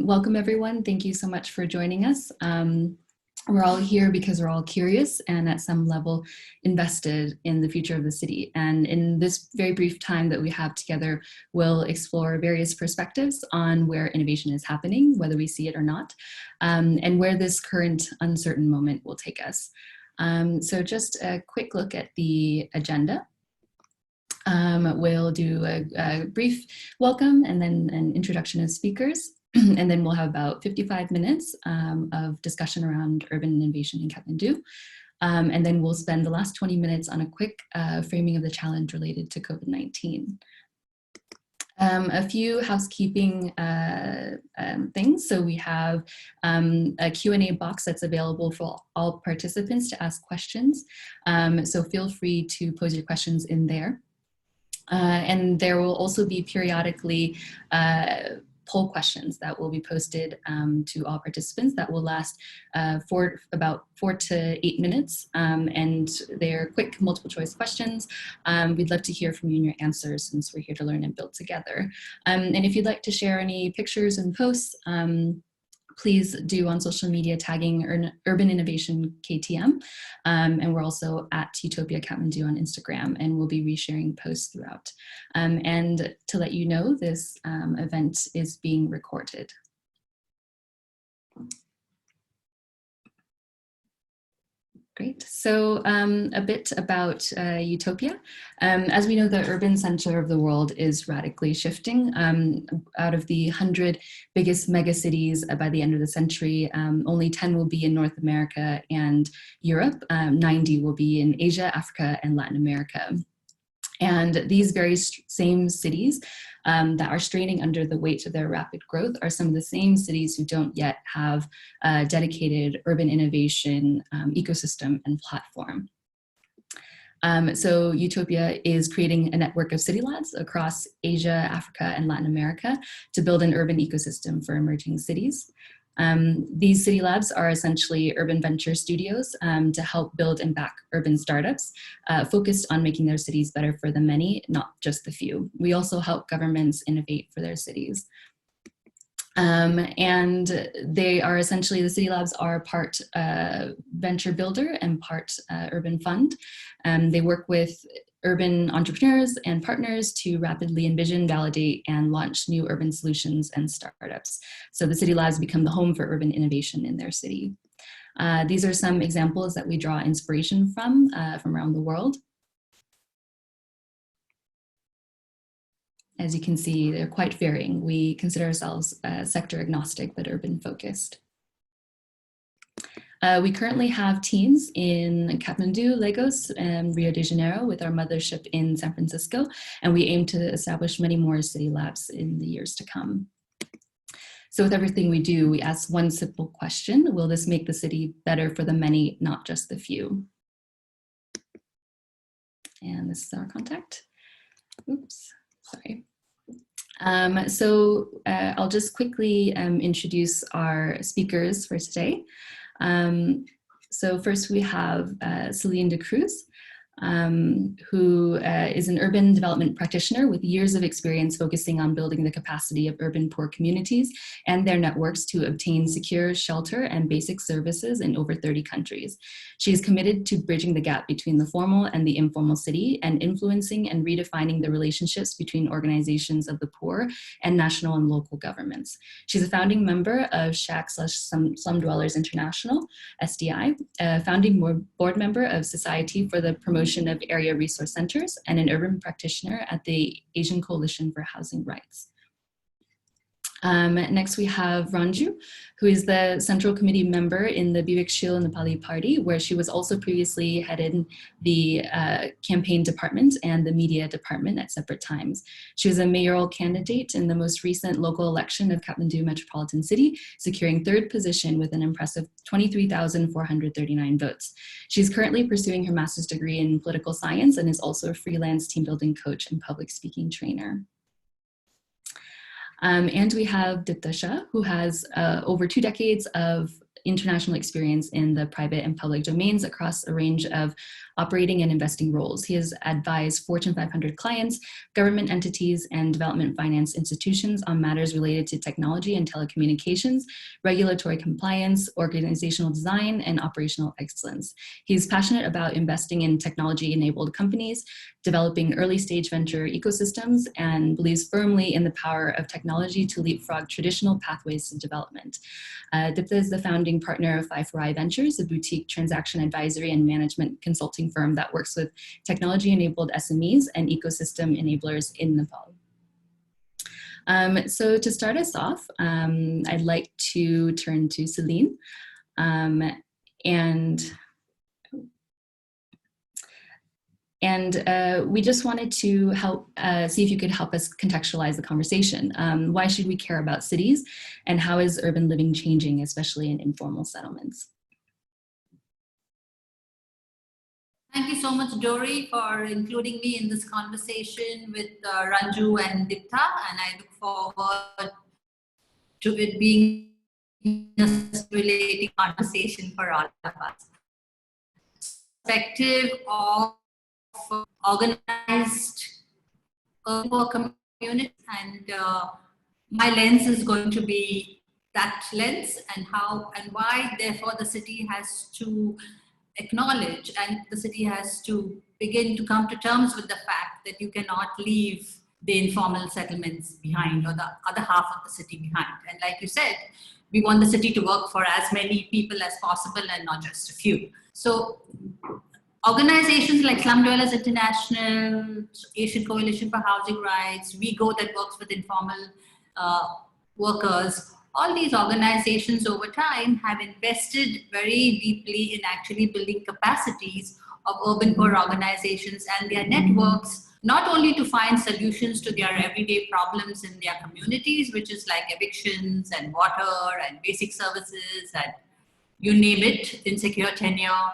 Welcome everyone. Thank you so much for joining us. We're all here because we're all curious and at some level invested in the future of the city. And in this very brief time that we have together, we'll explore various perspectives on where innovation is happening, whether we see it or not, and where this current uncertain moment will take us. So just a quick look at the agenda. We'll do a brief welcome and then an introduction of speakers. And then we'll have about 55 minutes of discussion around urban innovation in Kathmandu. And then we'll spend the last 20 minutes on a quick framing of the challenge related to COVID-19. A few housekeeping things. So we have a Q&A box that's available for all participants to ask questions. So feel free to pose your questions in there. And there will also be periodically poll questions that will be posted to all participants that will last for about 4 to 8 minutes. And they're quick multiple choice questions. We'd love to hear from you and your answers since we're here to learn and build together. And if you'd like to share any pictures and posts, please do on social media tagging Urban Innovation KTM. And we're also at Utopia Kathmandu on Instagram, and we'll be resharing posts throughout. And to let you know, this event is being recorded. Great. So a bit about Utopia. As we know, the urban center of the world is radically shifting. Out of the 100 biggest megacities by the end of the century, only 10 will be in North America and Europe. 90 will be in Asia, Africa, and Latin America. And these very same cities that are straining under the weight of their rapid growth are some of the same cities who don't yet have a dedicated urban innovation ecosystem and platform. So Utopia is creating a network of CITYLABs across Asia, Africa, and Latin America to build an urban ecosystem for emerging cities. These CITYLABs are essentially urban venture studios to help build and back urban startups focused on making their cities better for the many, not just the few. We also help governments innovate for their cities. And they are essentially, the CITYLABs are part venture builder and part urban fund. They work with urban entrepreneurs and partners to rapidly envision, validate, and launch new urban solutions and startups. So the CITYLABs become the home for urban innovation in their city. These are some examples that we draw inspiration from around the world. As you can see, they're quite varying. We consider ourselves sector agnostic, but urban focused. We currently have teams in Kathmandu, Lagos, and Rio de Janeiro with our mothership in San Francisco, and we aim to establish many more CITYLABs in the years to come. So with everything we do, we ask one simple question: will this make the city better for the many, not just the few? And this is our contact. Oops, sorry. I'll just quickly introduce our speakers for today. So first we have Celine de Cruz, who is an urban development practitioner with years of experience focusing on building the capacity of urban poor communities and their networks to obtain secure shelter and basic services in over 30 countries. She is committed to bridging the gap between the formal and the informal city and influencing and redefining the relationships between organizations of the poor and national and local governments. She's a founding member of Shack/Slum Dwellers International, SDI, a founding board member of Society for the Promotion of Area Resource Centers, and an urban practitioner at the Asian Coalition for Housing Rights. Next we have Ranju, who is the Central Committee member in the Bivekshil Nepali Party, where she was also previously headed the campaign department and the media department at separate times. She was a mayoral candidate in the most recent local election of Kathmandu Metropolitan City, securing 3rd position with an impressive 23,439 votes. She's currently pursuing her master's degree in political science and is also a freelance team building coach and public speaking trainer. And we have Dipta Shah, who has over 2 decades of international experience in the private and public domains across a range of operating and investing roles. He has advised Fortune 500 clients, government entities, and development finance institutions on matters related to technology and telecommunications, regulatory compliance, organizational design, and operational excellence. He's passionate about investing in technology-enabled companies, developing early-stage venture ecosystems, and believes firmly in the power of technology to leapfrog traditional pathways to development. Dipta is the founding partner of 5-4i Ventures, a boutique transaction advisory and management consulting firm that works with technology-enabled SMEs and ecosystem enablers in Nepal. So to start us off, I'd like to turn to Celine. We just wanted to help see if you could help us contextualize the conversation. Why should we care about cities, and how is urban living changing, especially in informal settlements? Thank you so much, Dory, for including me in this conversation with Ranju and Dipta, and I look forward to it being a stimulating conversation for all of us. Perspective of organized urban community, and my lens is going to be that lens, and how and why therefore the city has to acknowledge, and the city has to begin to come to terms with the fact that you cannot leave the informal settlements behind, or the other half of the city behind. And like you said, we want the city to work for as many people as possible and not just a few. So organizations like Slum Dwellers International, Asian Coalition for Housing Rights, WeGo that works with informal workers, all these organizations over time have invested very deeply in actually building capacities of urban poor organizations and their networks, not only to find solutions to their everyday problems in their communities, which is like evictions and water and basic services and you name it, insecure tenure,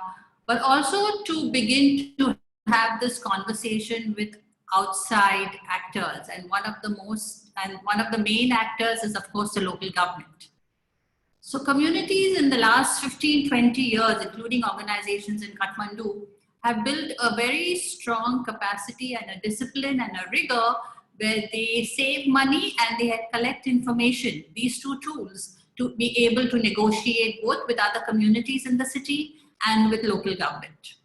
but also to begin to have this conversation with outside actors. And one of the main actors is, of course, the local government. So communities in the last 15, 20 years, including organizations in Kathmandu, have built a very strong capacity and a discipline and a rigor where they save money and they collect information, these two tools, to be able to negotiate both with other communities in the city and with local government.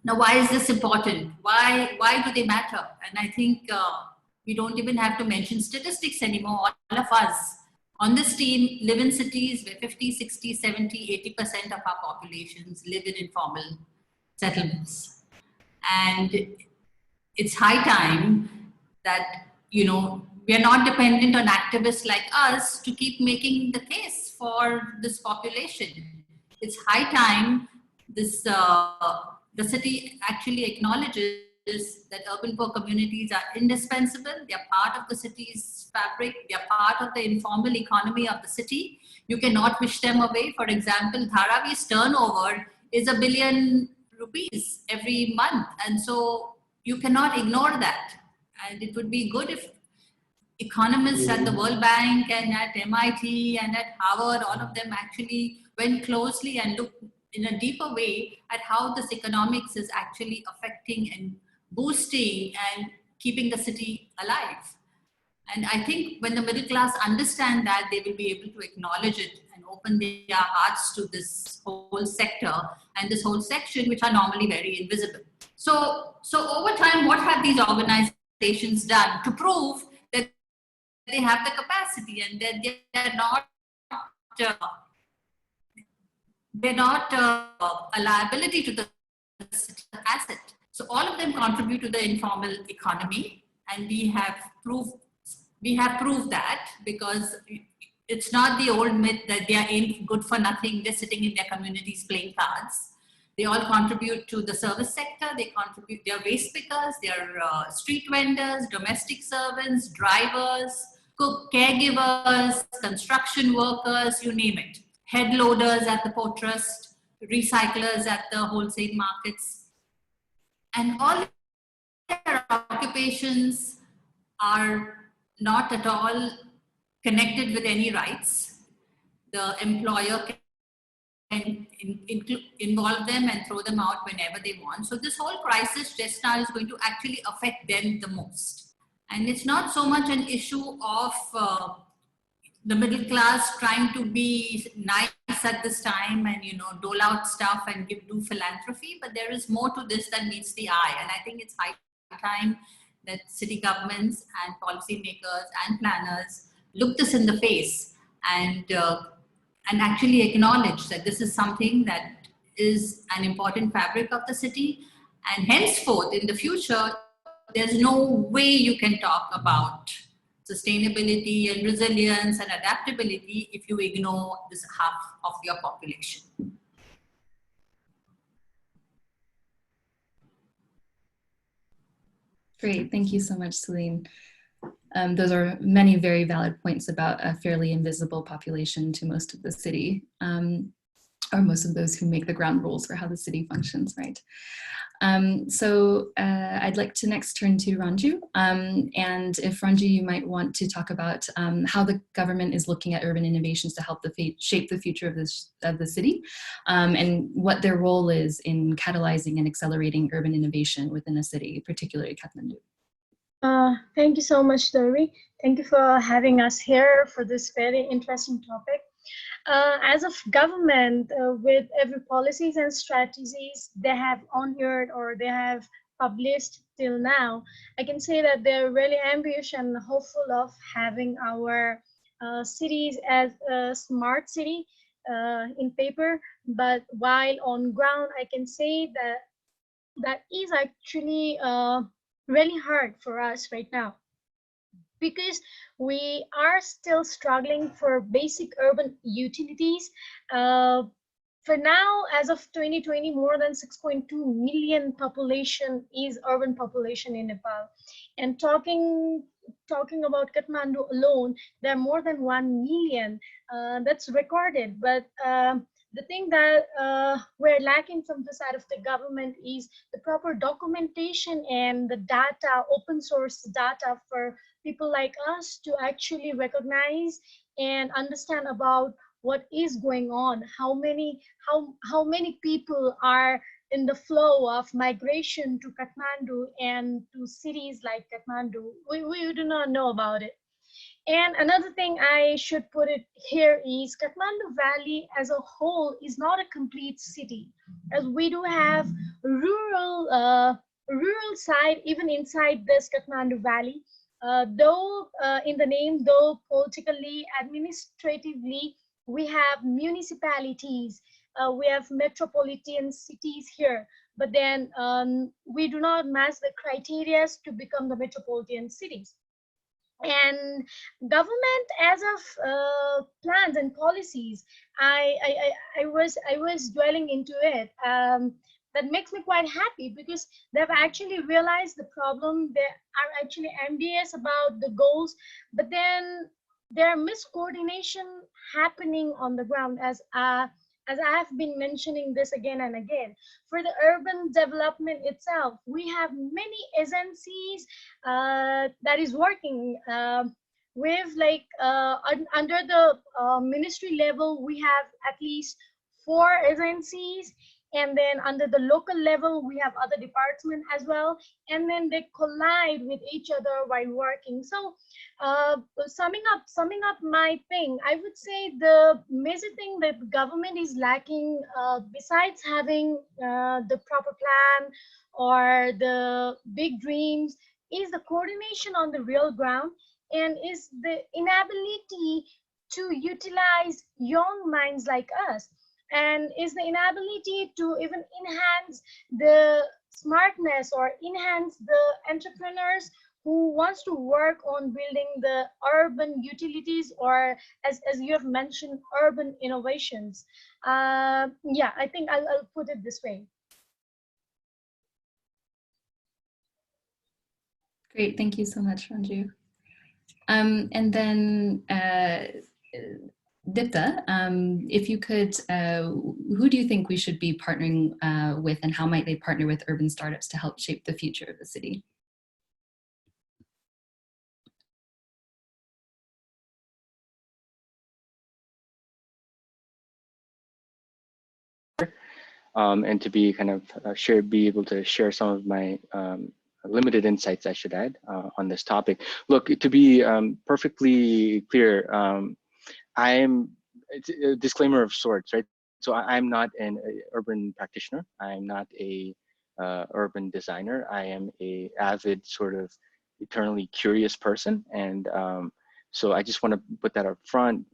Now, why is this important? Why do they matter? And I think we don't even have to mention statistics anymore. All of us on this team live in cities where 50, 60, 70, 80% of our populations live in informal settlements. And it's high time that, you know, we are not dependent on activists like us to keep making the case for this population. It's high time this the city actually acknowledges that urban poor communities are indispensable. They are part of the city's fabric. They are part of the informal economy of the city. You cannot wish them away. For example, Dharavi's turnover is ₹1 billion every month. And so you cannot ignore that. And it would be good if economists at the World Bank and at MIT and at Harvard, all of them actually went closely and looked in a deeper way at how this economics is actually affecting and boosting and keeping the city alive. And I think when the middle class understand that, they will be able to acknowledge it and open their hearts to this whole sector and this whole section, which are normally very invisible. So over time, what have these organizations done to prove that they have the capacity and that they're not a liability to the asset? So all of them contribute to the informal economy, and we have proved that, because it's not the old myth that they are good for nothing, they're sitting in their communities playing cards. They all contribute to the service sector. They contribute, they're waste pickers, they're street vendors, domestic servants, drivers, cook, caregivers, construction workers, you name it. Head loaders at the port trust, recyclers at the wholesale markets. And all their occupations are not at all connected with any rights. The employer involve them and throw them out whenever they want. So this whole crisis just now is going to actually affect them the most. And it's not so much an issue of the middle class trying to be nice at this time and, you know, dole out stuff and do philanthropy, but there is more to this that meets the eye. And I think it's high time that city governments and policymakers and planners look this in the face and actually acknowledge that this is something that is an important fabric of the city. And henceforth, in the future, there's no way you can talk about sustainability and resilience and adaptability if you ignore this half of your population. Great, thank you so much, Celine. Those are many very valid points about a fairly invisible population to most of the city, or most of those who make the ground rules for how the city functions, right? So I'd like to next turn to Ranju. And if Ranju, you might want to talk about how the government is looking at urban innovations to help shape the future of the city, and what their role is in catalyzing and accelerating urban innovation within a city, particularly Kathmandu. Thank you so much, Dori. Thank you for having us here for this very interesting topic. As of government, with every policies and strategies they have honored or they have published till now, I can say that they're really ambitious and hopeful of having our cities as a smart city in paper, but while on ground, I can say that that is actually really hard for us right now, because we are still struggling for basic urban utilities. For now, as of 2020, more than 6.2 million population is urban population in Nepal. And talking about Kathmandu alone, there are more than 1 million that's recorded. But the thing that we're lacking from the side of the government is the proper documentation and the data, open source data for people like us to actually recognize and understand about what is going on, how many people are in the flow of migration to Kathmandu and to cities like Kathmandu. We do not know about it. And another thing I should put it here is Kathmandu Valley as a whole is not a complete city, as we do have rural side even inside this Kathmandu Valley. Though in the name, though politically, administratively, we have municipalities, we have metropolitan cities here, but then we do not match the criteria to become the metropolitan cities. And government as of plans and policies, I was dwelling into it. That makes me quite happy because they've actually realized the problem. They are actually ambitious about the goals, but then there are miscoordination happening on the ground, as I have been mentioning this again and again. For the urban development itself, we have many agencies that is working with, like under the ministry level, we have at least 4 agencies. And then under the local level, we have other departments as well. And then they collide with each other while working. So summing up my thing, I would say the major thing that the government is lacking, besides having the proper plan or the big dreams, is the coordination on the real ground, and is the inability to utilize young minds like us, and is the inability to even enhance the smartness or enhance the entrepreneurs who wants to work on building the urban utilities, or as you have mentioned, urban innovations. Yeah, I think I'll put it this way. Great, thank you so much, Ranju. And then Dipta, if you could, who do you think we should be partnering with, and how might they partner with urban startups to help shape the future of the city? and to be kind of be able to share some of my limited insights, I should add, on this topic. Look, to be perfectly clear, it's a disclaimer of sorts, right? So I'm not an urban practitioner. I'm not a urban designer. I am a avid sort of eternally curious person. And so I just want to put that up front.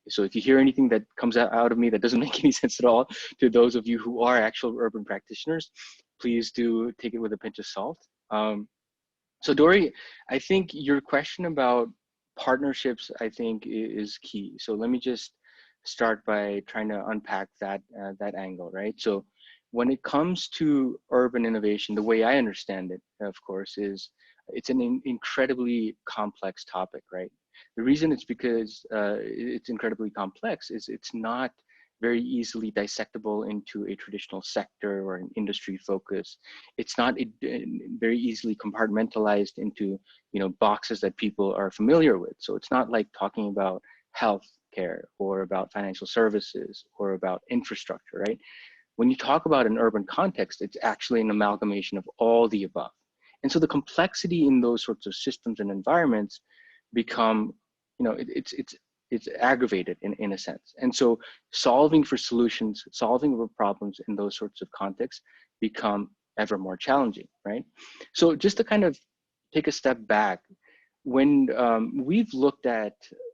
So if you hear anything that comes out of me that doesn't make any sense at all, to those of you who are actual urban practitioners, please do take it with a pinch of salt. So Dory, I think your question about partnerships, I think, is key. So let me just start by trying to unpack that that angle, right? So when it comes to urban innovation, the way I understand it, of course, is it's an incredibly complex topic, right? The reason it's because it's incredibly complex is it's not very easily dissectable into a traditional sector or an industry focus. It's not very easily compartmentalized into, you know, boxes that people are familiar with. So it's not like talking about health care or about financial services or about infrastructure, right? When you talk about an urban context, it's actually an amalgamation of all the above. And so the complexity in those sorts of systems and environments become, you know, it's aggravated in a sense. And so solving for solutions, solving for problems in those sorts of contexts become ever more challenging, right? So just to kind of take a step back, when we've looked at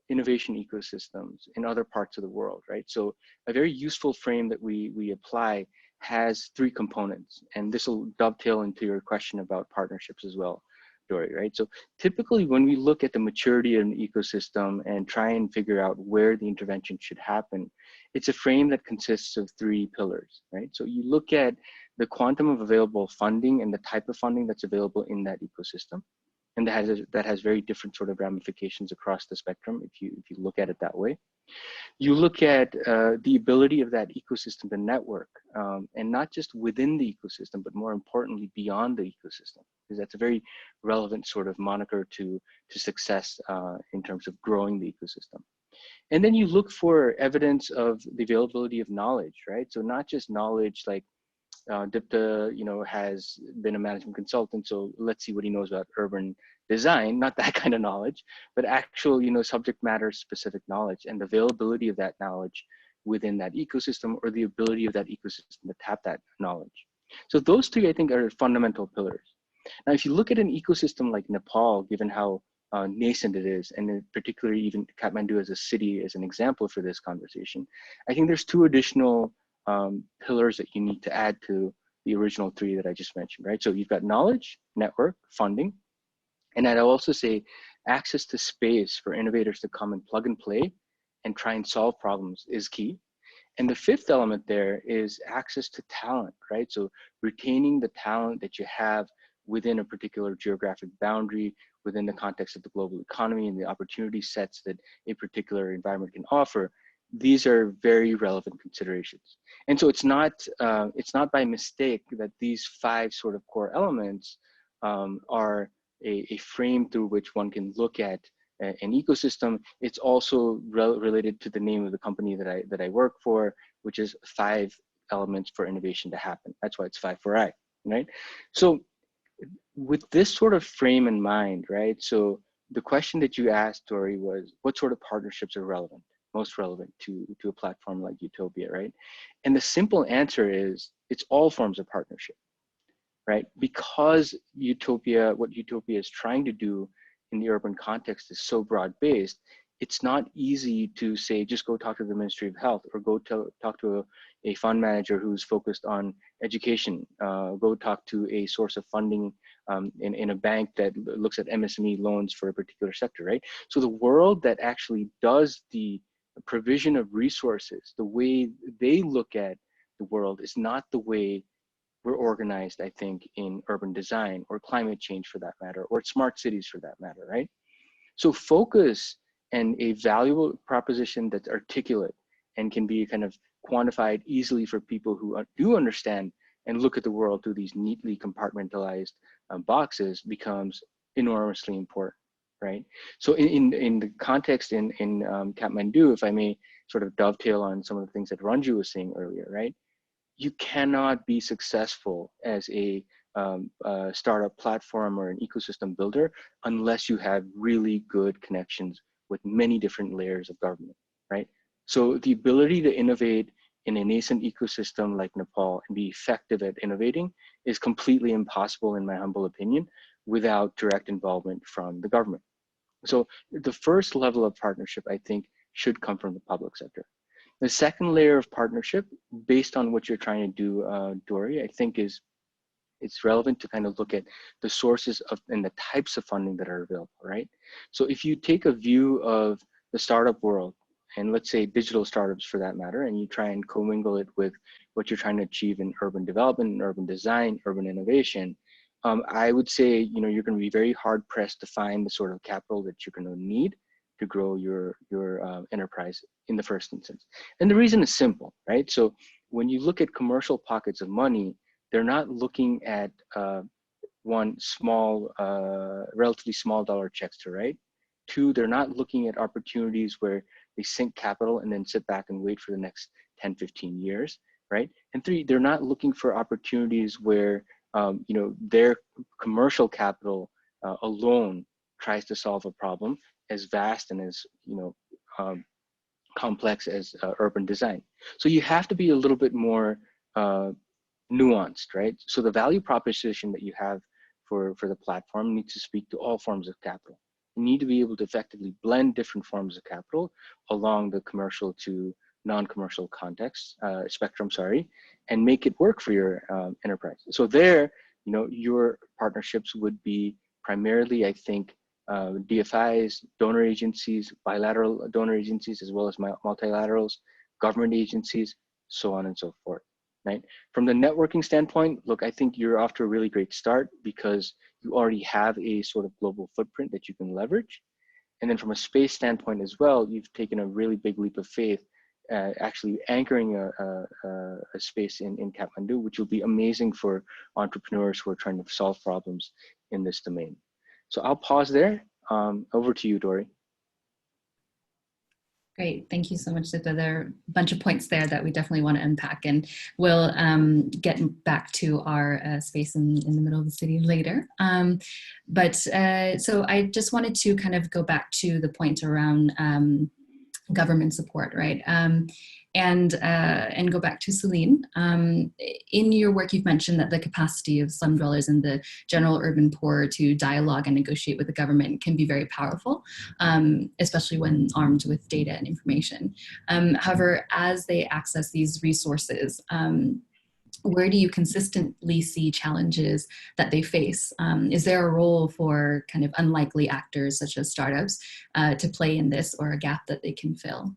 innovation ecosystems in other parts of the world, right? So a very useful frame that we apply has three components, and this will dovetail into your question about partnerships as well, Dory, right? So typically when we look at the maturity of an ecosystem and try and figure out where the intervention should happen, it's a frame that consists of three pillars, right? So you look at the quantum of available funding and the type of funding that's available in that ecosystem. And that has very different sort of ramifications across the spectrum if you look at it that way. You look at the ability of that ecosystem to network, and not just within the ecosystem, but more importantly, beyond the ecosystem, because that's a very relevant sort of moniker to success in terms of growing the ecosystem. And then you look for evidence of the availability of knowledge, right? So not just knowledge like Dipta, you know, has been a management consultant, so let's see what he knows about urban design, not that kind of knowledge, but actual, you know, subject matter specific knowledge and the availability of that knowledge within that ecosystem, or the ability of that ecosystem to tap that knowledge. So those three, I think, are fundamental pillars. Now, if you look at an ecosystem like Nepal, given how nascent it is, and in particular even Kathmandu as a city as an example for this conversation, I think there's two additional pillars that you need to add to the original three that I just mentioned, right? So you've got knowledge, network, funding, and I'd also say access to space for innovators to come and plug and play and try and solve problems is key. And the fifth element there is access to talent, right? So retaining the talent that you have within a particular geographic boundary, within the context of the global economy and the opportunity sets that a particular environment can offer. These are very relevant considerations. And so it's not by mistake that these five sort of core elements are a frame through which one can look at an ecosystem. It's also related to the name of the company that I work for, which is 5 elements for innovation to happen. That's why it's 5 for I, right? So with this sort of frame in mind, right? So the question that you asked, Dory, was what sort of partnerships are relevant, most relevant to a platform like Utopia, right? And the simple answer is it's all forms of partnership, right? Because what Utopia is trying to do in the urban context is so broad-based, it's not easy to say, just go talk to the Ministry of Health, or go talk to a fund manager who's focused on education, go talk to a source of funding in a bank that looks at MSME loans for a particular sector, right? So the world that actually does the provision of resources, the way they look at the world is not the way we're organized, I think, in urban design or climate change for that matter, or smart cities for that matter, right? So focus and a valuable proposition that's articulate and can be kind of quantified easily for people who do understand and look at the world through these neatly compartmentalized boxes becomes enormously important, right? So in the context in Kathmandu, if I may sort of dovetail on some of the things that Ranju was saying earlier, right? you cannot be successful as a startup platform or an ecosystem builder unless you have really good connections with many different layers of government, right? So the ability to innovate in a nascent ecosystem like Nepal and be effective at innovating is completely impossible, in my humble opinion, without direct involvement from the government. So the first level of partnership, I think, should come from the public sector. The second layer of partnership, based on what you're trying to do, Dory, I think it's relevant to kind of look at the sources of and the types of funding that are available, right? So if you take a view of the startup world, and let's say digital startups for that matter, and you try and commingle it with what you're trying to achieve in urban development, urban design, urban innovation, I would say, you know, you're going to be very hard pressed to find the sort of capital that you're going to need to grow your enterprise in the first instance. And the reason is simple, right? So when you look at commercial pockets of money, they're not looking at one small, relatively small dollar checks to write. Two, they're not looking at opportunities where they sink capital and then sit back and wait for the next 10, 15 years, right? And three, they're not looking for opportunities where you know, their commercial capital alone tries to solve a problem as vast and as, you know, complex as urban design. So you have to be a little bit more nuanced, right? So the value proposition that you have for the platform needs to speak to all forms of capital. You need to be able to effectively blend different forms of capital along the commercial to non-commercial context, spectrum, sorry, and make it work for your enterprise. So there, you know, your partnerships would be primarily, I think, DFIs, donor agencies, bilateral donor agencies, as well as multilaterals, government agencies, so on and so forth, right? From the networking standpoint, look, I think you're off to a really great start because you already have a sort of global footprint that you can leverage. And then from a space standpoint as well, you've taken a really big leap of faith, actually anchoring a space in Kathmandu, which will be amazing for entrepreneurs who are trying to solve problems in this domain. So I'll pause there. Over to you, Dory. Great, thank you so much, Sita. There are a bunch of points there that we definitely want to unpack, and we'll get back to our space in the middle of the city later. So I just wanted to kind of go back to the point around government support, right? And go back to Celine. In your work, you've mentioned that the capacity of slum dwellers and the general urban poor to dialogue and negotiate with the government can be very powerful, especially when armed with data and information. However, as they access these resources, where do you consistently see challenges that they face? Is there a role for kind of unlikely actors such as startups to play in this, or a gap that they can fill?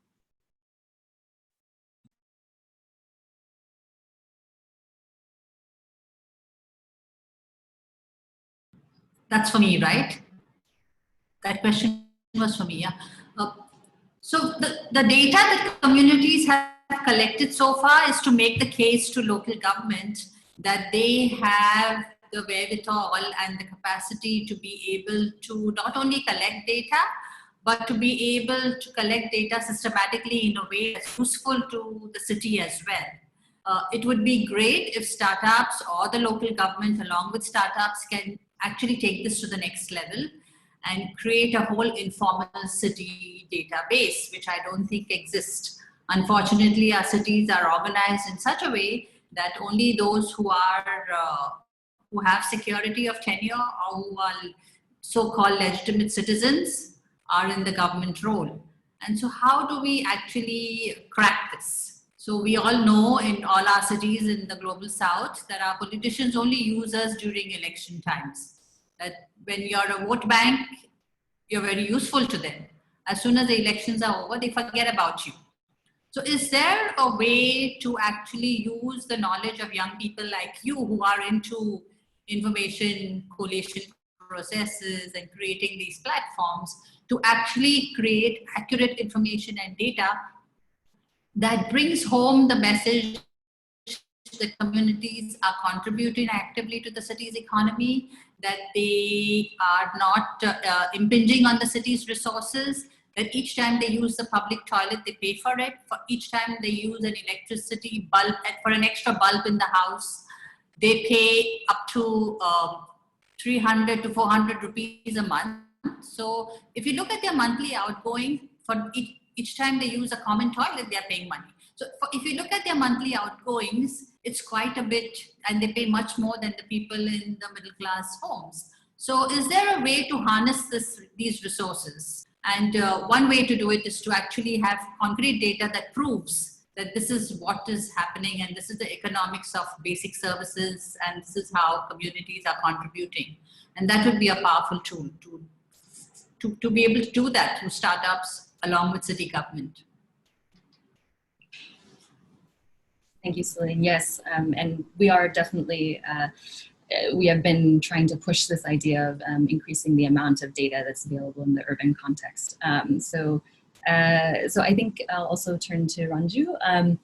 That's for me, right? That question was for me, yeah. So the data that communities have collected so far is to make the case to local government that they have the wherewithal and the capacity to be able to not only collect data, but to be able to collect data systematically in a way that's useful to the city as well. It would be great if startups or the local government along with startups can actually take this to the next level and create a whole informal city database, which I don't think exists. Unfortunately, our cities are organized in such a way that only those who have security of tenure or who are so-called legitimate citizens are in the government role. And so how do we actually crack this? So we all know in all our cities in the global south that our politicians only use us during election times. That when you're a vote bank, you're very useful to them. As soon as the elections are over, they forget about you. So is there a way to actually use the knowledge of young people like you who are into information collation processes and creating these platforms to actually create accurate information and data that brings home the message that communities are contributing actively to the city's economy, that they are not impinging on the city's resources, that each time they use the public toilet, they pay for it. For each time they use an electricity bulb, and for an extra bulb in the house, they pay up to 300 to 400 rupees a month. So if you look at their monthly outgoing, for each time they use a common toilet, they are paying money. So if you look at their monthly outgoings, it's quite a bit, and they pay much more than the people in the middle class homes. So is there a way to harness these resources? And one way to do it is to actually have concrete data that proves that this is what is happening, and this is the economics of basic services, and this is how communities are contributing. And that would be a powerful tool to be able to do that through startups along with city government. Thank you, Celine. Yes, and we are definitely, we have been trying to push this idea of increasing the amount of data that's available in the urban context. So I think I'll also turn to Ranju.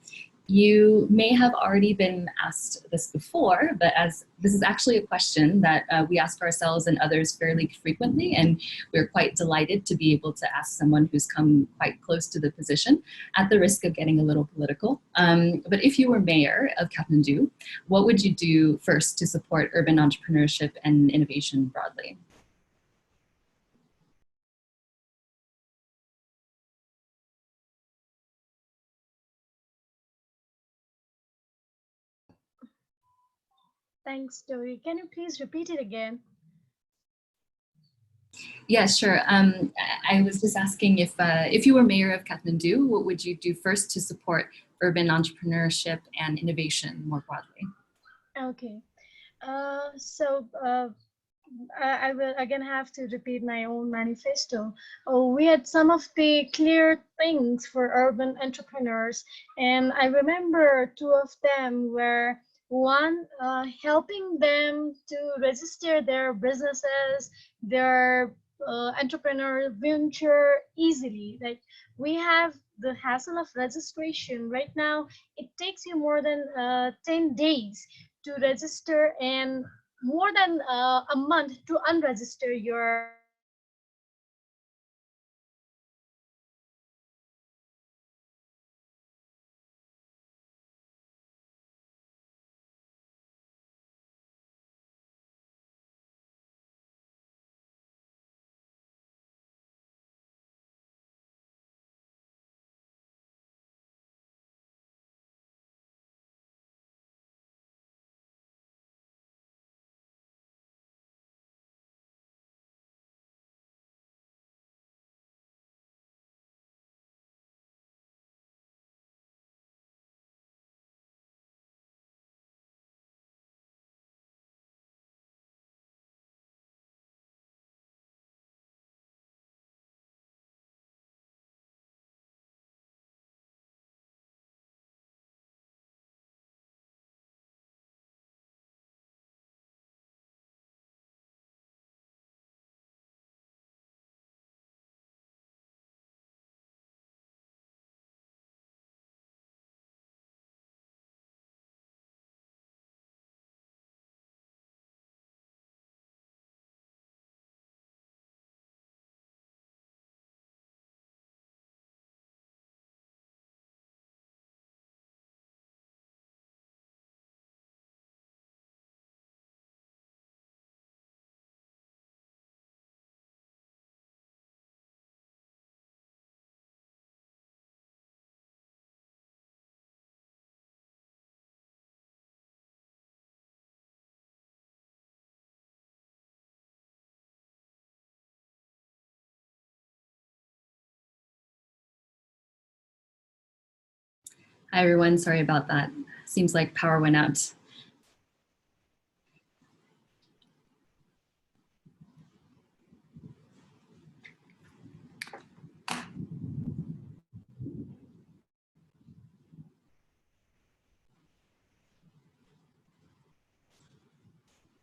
You may have already been asked this before, but as this is actually a question that we ask ourselves and others fairly frequently, and we're quite delighted to be able to ask someone who's come quite close to the position, at the risk of getting a little political. But if you were mayor of Kathmandu, what would you do first to support urban entrepreneurship and innovation broadly? Thanks, Dori. Can you please repeat it again? Yeah, sure. I was just asking if you were mayor of Kathmandu, what would you do first to support urban entrepreneurship and innovation more broadly? Okay. I will again have to repeat my own manifesto. We had some of the clear things for urban entrepreneurs, and I remember two of them were one, helping them to register their businesses, their entrepreneur venture easily. Like, we have the hassle of registration right now. It takes you more than 10 days to register, and more than a month to unregister your Hi, everyone. Sorry about that. Seems like power went out.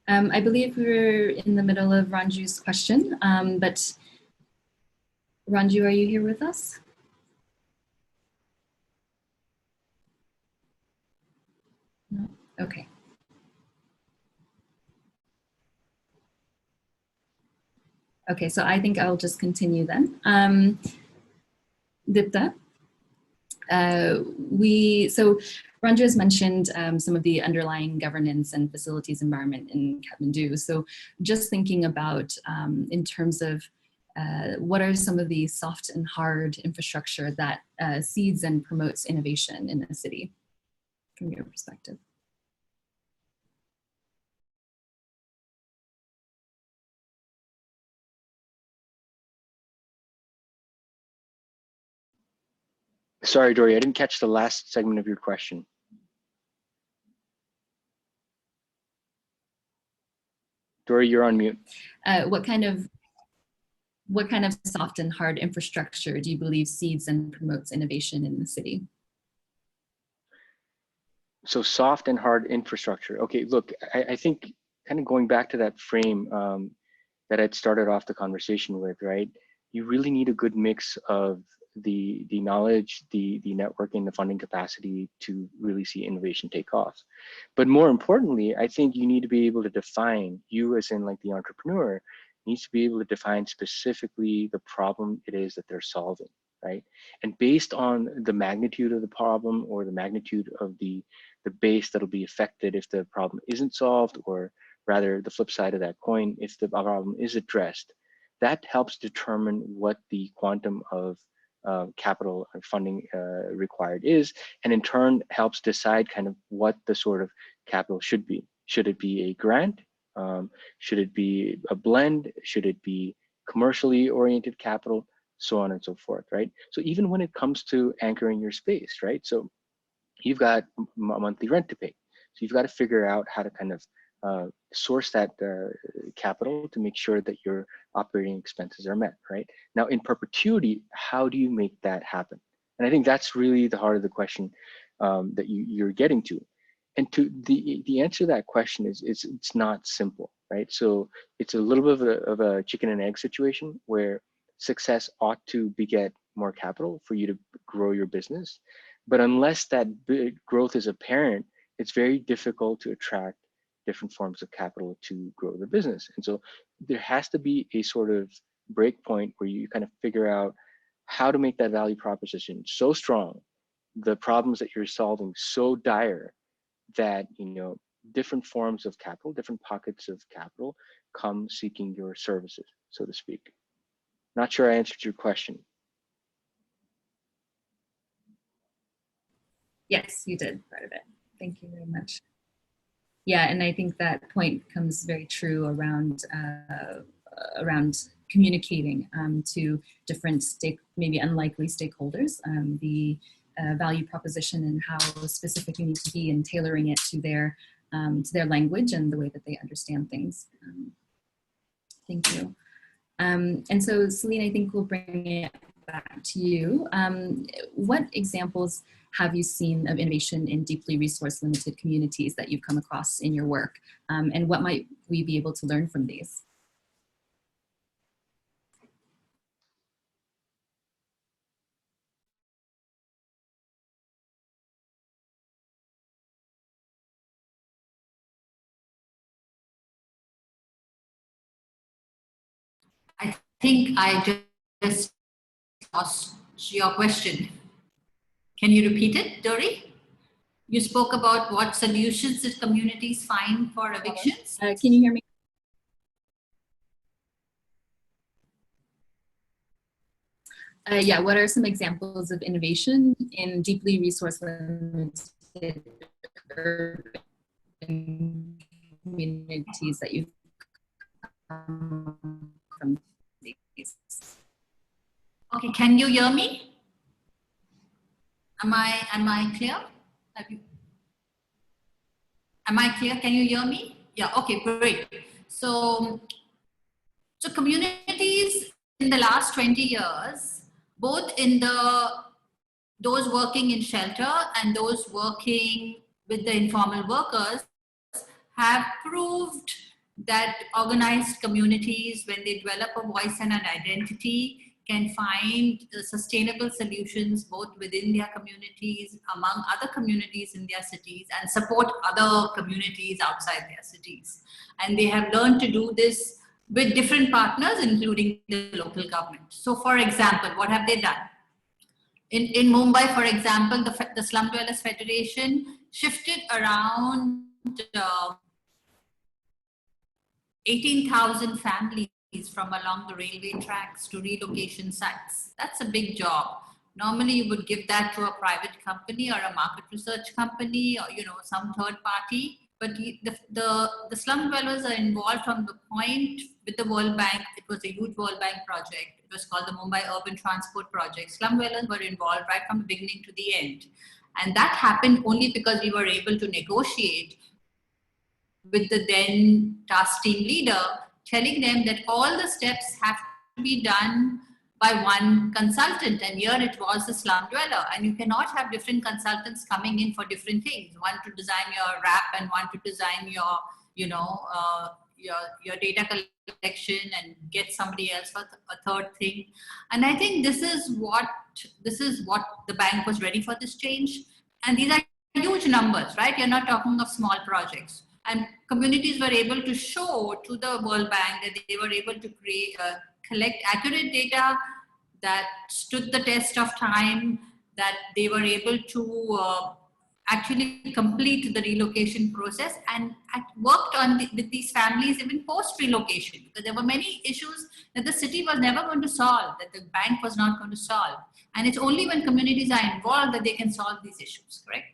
I believe we're in the middle of Ranju's question, but Ranju, are you here with us? No? Okay. Okay, so I think I'll just continue then. Dipta. So Ranju has mentioned some of the underlying governance and facilities environment in Kathmandu. So just thinking about in terms of what are some of the soft and hard infrastructure that seeds and promotes innovation in the city, from your perspective? Sorry, Dory, I didn't catch the last segment of your question. Dory, you're on mute. What kind of soft and hard infrastructure do you believe seeds and promotes innovation in the city? So soft and hard infrastructure. Okay, look, I think kind of going back to that frame that I'd started off the conversation with, right? You really need a good mix of the knowledge, the networking, the funding capacity to really see innovation take off. But more importantly, I think you need to be able to define, you as in like the entrepreneur, needs to be able to define specifically the problem it is that they're solving, right? And based on the magnitude of the problem or the magnitude of the base that'll be affected if the problem isn't solved, or rather the flip side of that coin, if the problem is addressed, that helps determine what the quantum of capital funding required is, and in turn helps decide kind of what the sort of capital should be. Should it be a grant? Should it be a blend? Should it be commercially oriented capital? So on and so forth, right? So even when it comes to anchoring your space, right? So you've got monthly rent to pay. So you've got to figure out how to kind of source that capital to make sure that your operating expenses are met, right? Now in perpetuity, how do you make that happen? And I think that's really the heart of the question that you're getting to. And to the answer to that question is it's not simple, right? So it's a little bit of a chicken and egg situation where success ought to beget more capital for you to grow your business. But unless that growth is apparent, it's very difficult to attract different forms of capital to grow the business. And so there has to be a sort of break point where you kind of figure out how to make that value proposition so strong, the problems that you're solving so dire that, you know, different forms of capital, different pockets of capital come seeking your services, so to speak. Not sure I answered your question. Yes, you did part of it. Thank you very much. Yeah, and I think that point comes very true around communicating to different maybe unlikely stakeholders, the value proposition and how specific you need to be in tailoring it to their language and the way that they understand things. Thank you. And so Celine, I think we'll bring it back to you. What examples have you seen of innovation in deeply resource limited communities that you've come across in your work? And what might we be able to learn from these? I think I just lost your question. Can you repeat it, Dory? You spoke about what solutions that communities find for evictions. Can you hear me? Yeah, what are some examples of innovation in deeply resource limited urban communities that you've come from these? Okay, can you hear me? Am I clear? Am I clear? Can you hear me? Yeah, okay, great. So communities in the last 20 years, both in those working in shelter and those working with the informal workers, have proved that organized communities, when they develop a voice and an identity, can find sustainable solutions both within their communities, among other communities in their cities, and support other communities outside their cities. And they have learned to do this with different partners, including the local government. So for example, what have they done? In Mumbai, for example, the Slum Dwellers Federation shifted around 18,000 families from along the railway tracks to relocation sites. That's a big job. Normally, you would give that to a private company or a market research company or some third party. But the slum dwellers are involved from the point with the World Bank. It was a huge World Bank project. It was called the Mumbai Urban Transport Project. Slum dwellers were involved right from the beginning to the end. And that happened only because we were able to negotiate with the then task team leader, telling them that all the steps have to be done by one consultant, and here it was the slum dweller, and you cannot have different consultants coming in for different things, one to design your wrap and one to design your your data collection, and get somebody else for a third thing. And I think this is what the bank was ready for, this change. And these are huge numbers, right? You're not talking of small projects. And communities were able to show to the World Bank that they were able to collect accurate data that stood the test of time, that they were able to actually complete the relocation process, and worked on with these families even post-relocation, because there were many issues that the city was never going to solve, that the bank was not going to solve. And it's only when communities are involved that they can solve these issues, correct?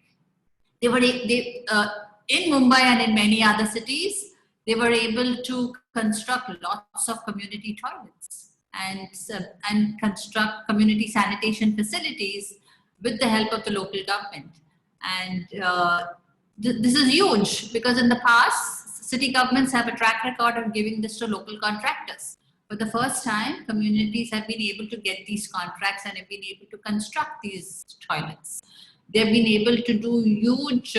In Mumbai and in many other cities, they were able to construct lots of community toilets and construct community sanitation facilities with the help of the local government. And this is huge, because in the past, city governments have a track record of giving this to local contractors. For the first time, communities have been able to get these contracts and have been able to construct these toilets. They've been able to do huge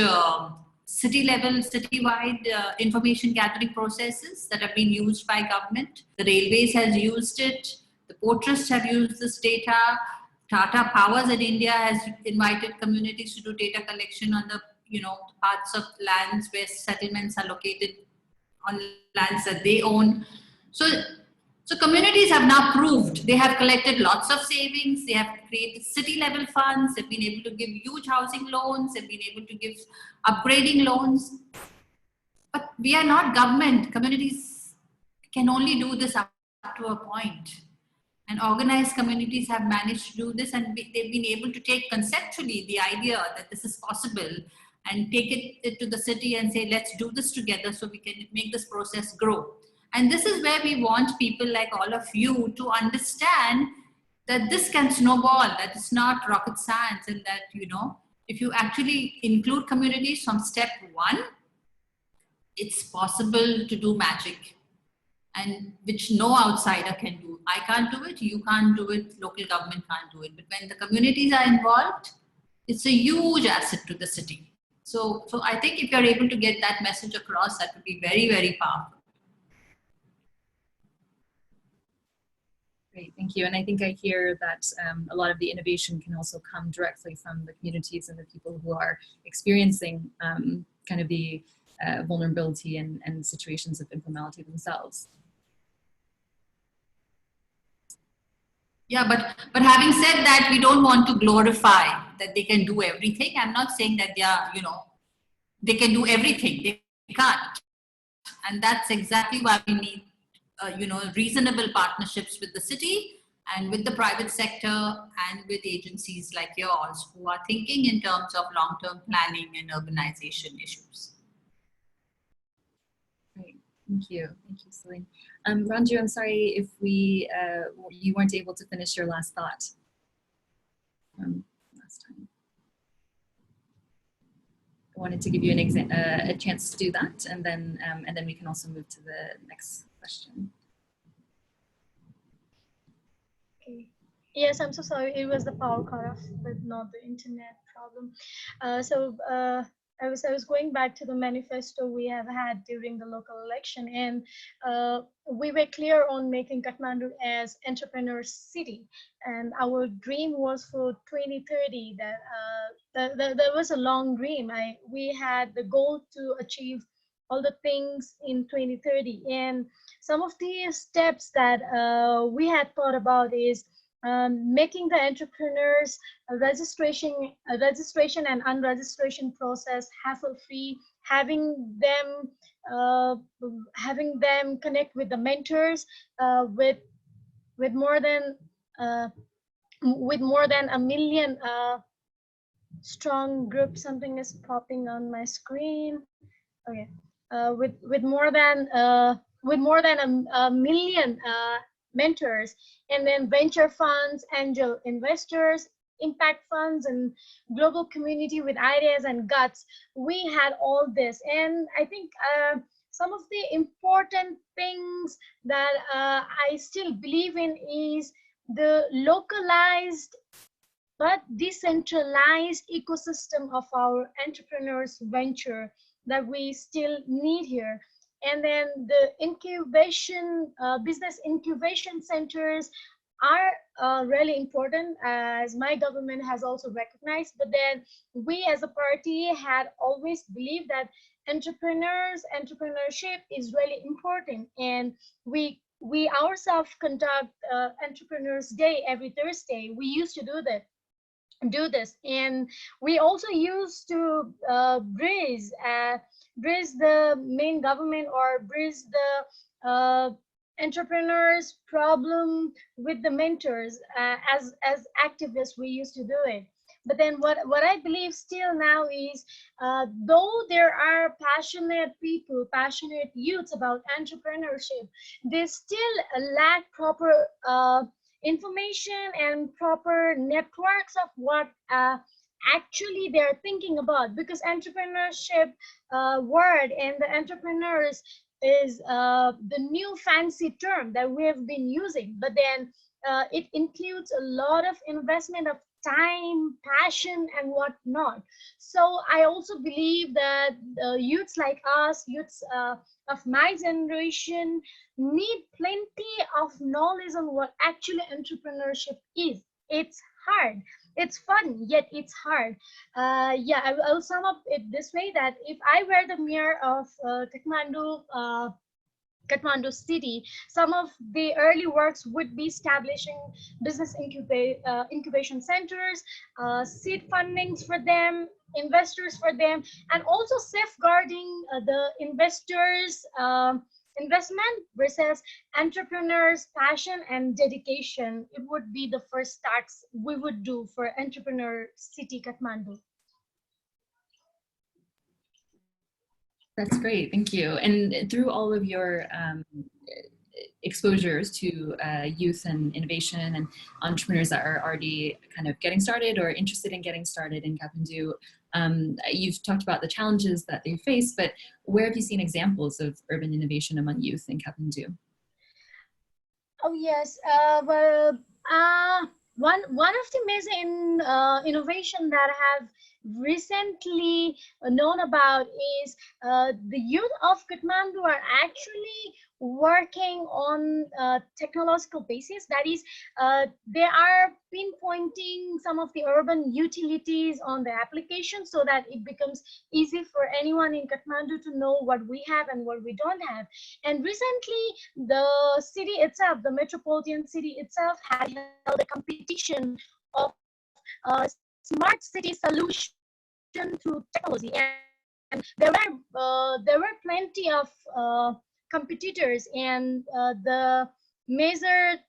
citywide information gathering processes that have been used by government. The railways has used it. The porters have used this data. Tata Powers in India has invited communities to do data collection on the parts of lands where settlements are located, on lands that they own. So communities have now proved they have collected lots of savings. They have created city level funds. They've been able to give huge housing loans. They've been able to give upgrading loans. But we are not government. Communities can only do this up to a point. And organized communities have managed to do this, and they've been able to take conceptually the idea that this is possible and take it to the city and say, let's do this together so we can make this process grow. And this is where we want people like all of you to understand that this can snowball, that it's not rocket science, and that, if you actually include communities from step one, it's possible to do magic, and which no outsider can do. I can't do it, you can't do it, local government can't do it. But when the communities are involved, it's a huge asset to the city. So I think if you're able to get that message across, that would be very, very powerful. Great, thank you. And I think I hear that a lot of the innovation can also come directly from the communities and the people who are experiencing kind of the vulnerability and situations of informality themselves. Yeah, but having said that, we don't want to glorify that they can do everything. I'm not saying that they are, they can do everything. They can't. And that's exactly why we need reasonable partnerships with the city and with the private sector and with agencies like yours who are thinking in terms of long-term planning and urbanization issues. Great, thank you, Celine. Ranju, I'm sorry if you weren't able to finish your last thought from last time. I wanted to give you a chance to do that, and then we can also move to the next question. Okay. Yes, I'm so sorry. It was the power cut off, but not the internet problem. I was going back to the manifesto we have had during the local election, and we were clear on making Kathmandu as entrepreneur city, and our dream was for 2030. That was a long dream. We had the goal to achieve all the things in 2030, and some of the steps that we had thought about is making the entrepreneurs registration and unregistration process hassle-free, having them connect with the mentors with more than uh, a million strong group. Something is popping on my screen. Okay, with more than a million mentors, and then venture funds, angel investors, impact funds, and global community with ideas and guts. We had all this, and I think some of the important things that I still believe in is the localized but decentralized ecosystem of our entrepreneurs venture that we still need here. And then the incubation, business incubation centers are really important, as my government has also recognized. But then we as a party had always believed that entrepreneurship is really important, and we ourselves conduct entrepreneurs day every Thursday. We used to do this, and we also used to bridge the main government, or bridge the entrepreneurs problem with the mentors. As activists, we used to do it. But then what I believe still now is, though there are passionate people, passionate youths about entrepreneurship, they still lack proper information and proper networks of what actually they're thinking about. Because entrepreneurship word and the entrepreneurs is the new fancy term that we have been using, but then it includes a lot of investment of time, passion, and whatnot. So I also believe that youths like us, youths of my generation, need plenty of knowledge on what actually entrepreneurship is. It's hard, it's fun, yet it's hard. Yeah, I'll sum up it this way, that if I were the mayor of Kathmandu city, some of the early works would be establishing business incubation centers, seed fundings for them, investors for them, and also safeguarding the investors' investment versus entrepreneurs' passion and dedication. It would be the first starts we would do for entrepreneur city Kathmandu. That's great, thank you. And through all of your exposures to youth and innovation and entrepreneurs that are already kind of getting started or interested in getting started in Kathmandu, you've talked about the challenges that they face, but where have you seen examples of urban innovation among youth in Kathmandu? Oh yes, one of the major innovation that I have recently known about is the youth of Kathmandu are actually working on technological basis. That is, they are pinpointing some of the urban utilities on the application so that it becomes easy for anyone in Kathmandu to know what we have and what we don't have. And recently, the city itself, the metropolitan city itself, had held a competition of smart city solution through technology, and there were plenty of competitors, and the Measure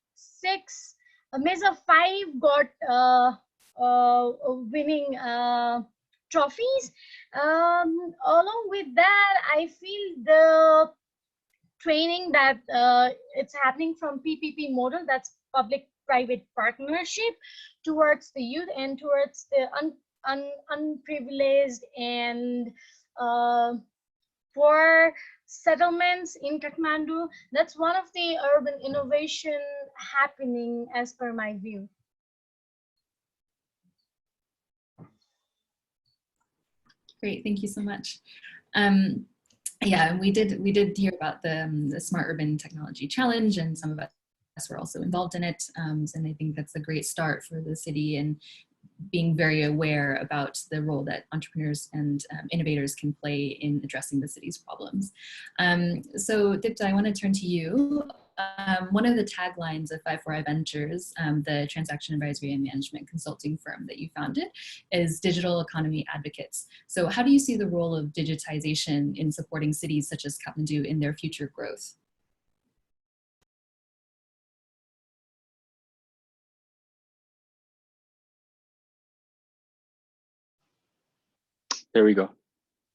5 got winning trophies. Along with that, I feel the training that it's happening from PPP model, that's public-private partnership, towards the youth and towards the unprivileged and poor settlements in Kathmandu. That's one of the urban innovation happening as per my view. Great, thank you so much. Yeah, we did hear about the Smart Urban Technology Challenge, and some of us were also involved in it. And I think that's a great start for the city, and being very aware about the role that entrepreneurs and innovators can play in addressing the city's problems. So Dipta, I want to turn to you. one of the taglines of 549 Ventures, the transaction advisory and management consulting firm that you founded, is digital economy advocates. So how do you see the role of digitization in supporting cities such as Kathmandu in their future growth? There we go.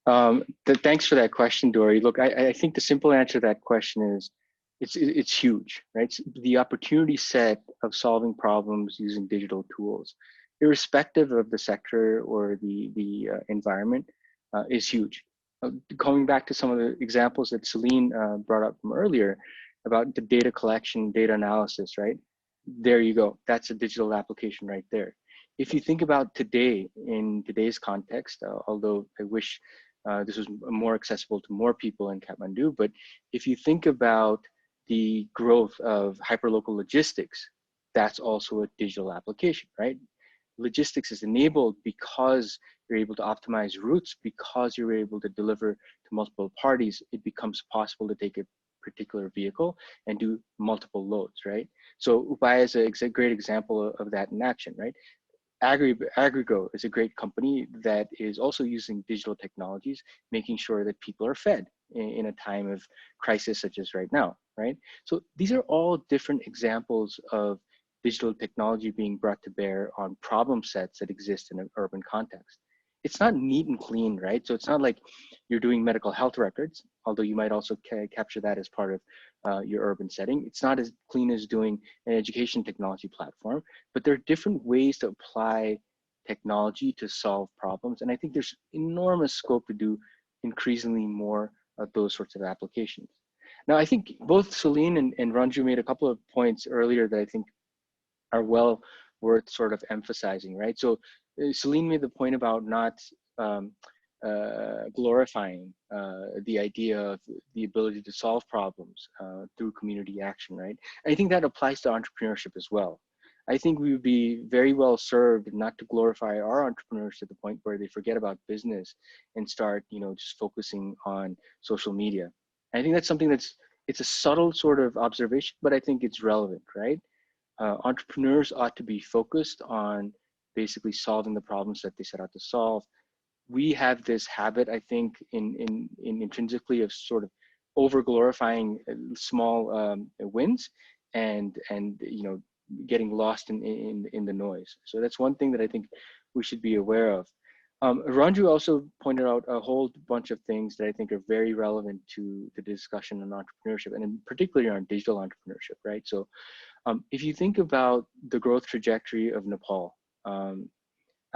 Thanks for that question, Dory. Look, I think the simple answer to that question is it's huge, right? The opportunity set of solving problems using digital tools, irrespective of the sector or the environment, is huge. Going back to some of the examples that Celine brought up from earlier about the data collection, data analysis, right? There you go. That's a digital application right there. If you think about today, in today's context, although I wish this was more accessible to more people in Kathmandu, but if you think about the growth of hyperlocal logistics, that's also a digital application, right? Logistics is enabled because you're able to optimize routes, because you're able to deliver to multiple parties. It becomes possible to take a particular vehicle and do multiple loads, right? So Upaya is a great example of that in action, right? Agrigo is a great company that is also using digital technologies, making sure that people are fed in a time of crisis such as right now, right? So these are all different examples of digital technology being brought to bear on problem sets that exist in an urban context. It's not neat and clean, right? So it's not like you're doing medical health records, although you might also capture that as part of your urban setting. It's not as clean as doing an education technology platform, but there are different ways to apply technology to solve problems. And I think there's enormous scope to do increasingly more of those sorts of applications. Now, I think both Celine and Ranju made a couple of points earlier that I think are well worth sort of emphasizing, right? So Celine made the point about not glorifying the idea of the ability to solve problems through community action, right? And I think that applies to entrepreneurship as well. I think we would be very well served not to glorify our entrepreneurs to the point where they forget about business and start, just focusing on social media. And I think that's something it's a subtle sort of observation, but I think it's relevant, right? Entrepreneurs ought to be focused on basically solving the problems that they set out to solve. We have this habit, I think, in intrinsically of sort of over glorifying small wins and getting lost in the noise. So that's one thing that I think we should be aware of. Ranju also pointed out a whole bunch of things that I think are very relevant to the discussion on entrepreneurship, and in particular on digital entrepreneurship, right? So if you think about the growth trajectory of Nepal,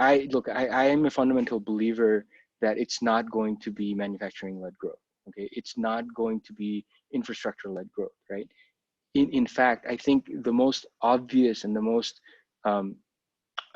I am a fundamental believer that it's not going to be manufacturing-led growth. Okay, it's not going to be infrastructure-led growth, right? In fact, I think the most obvious and the most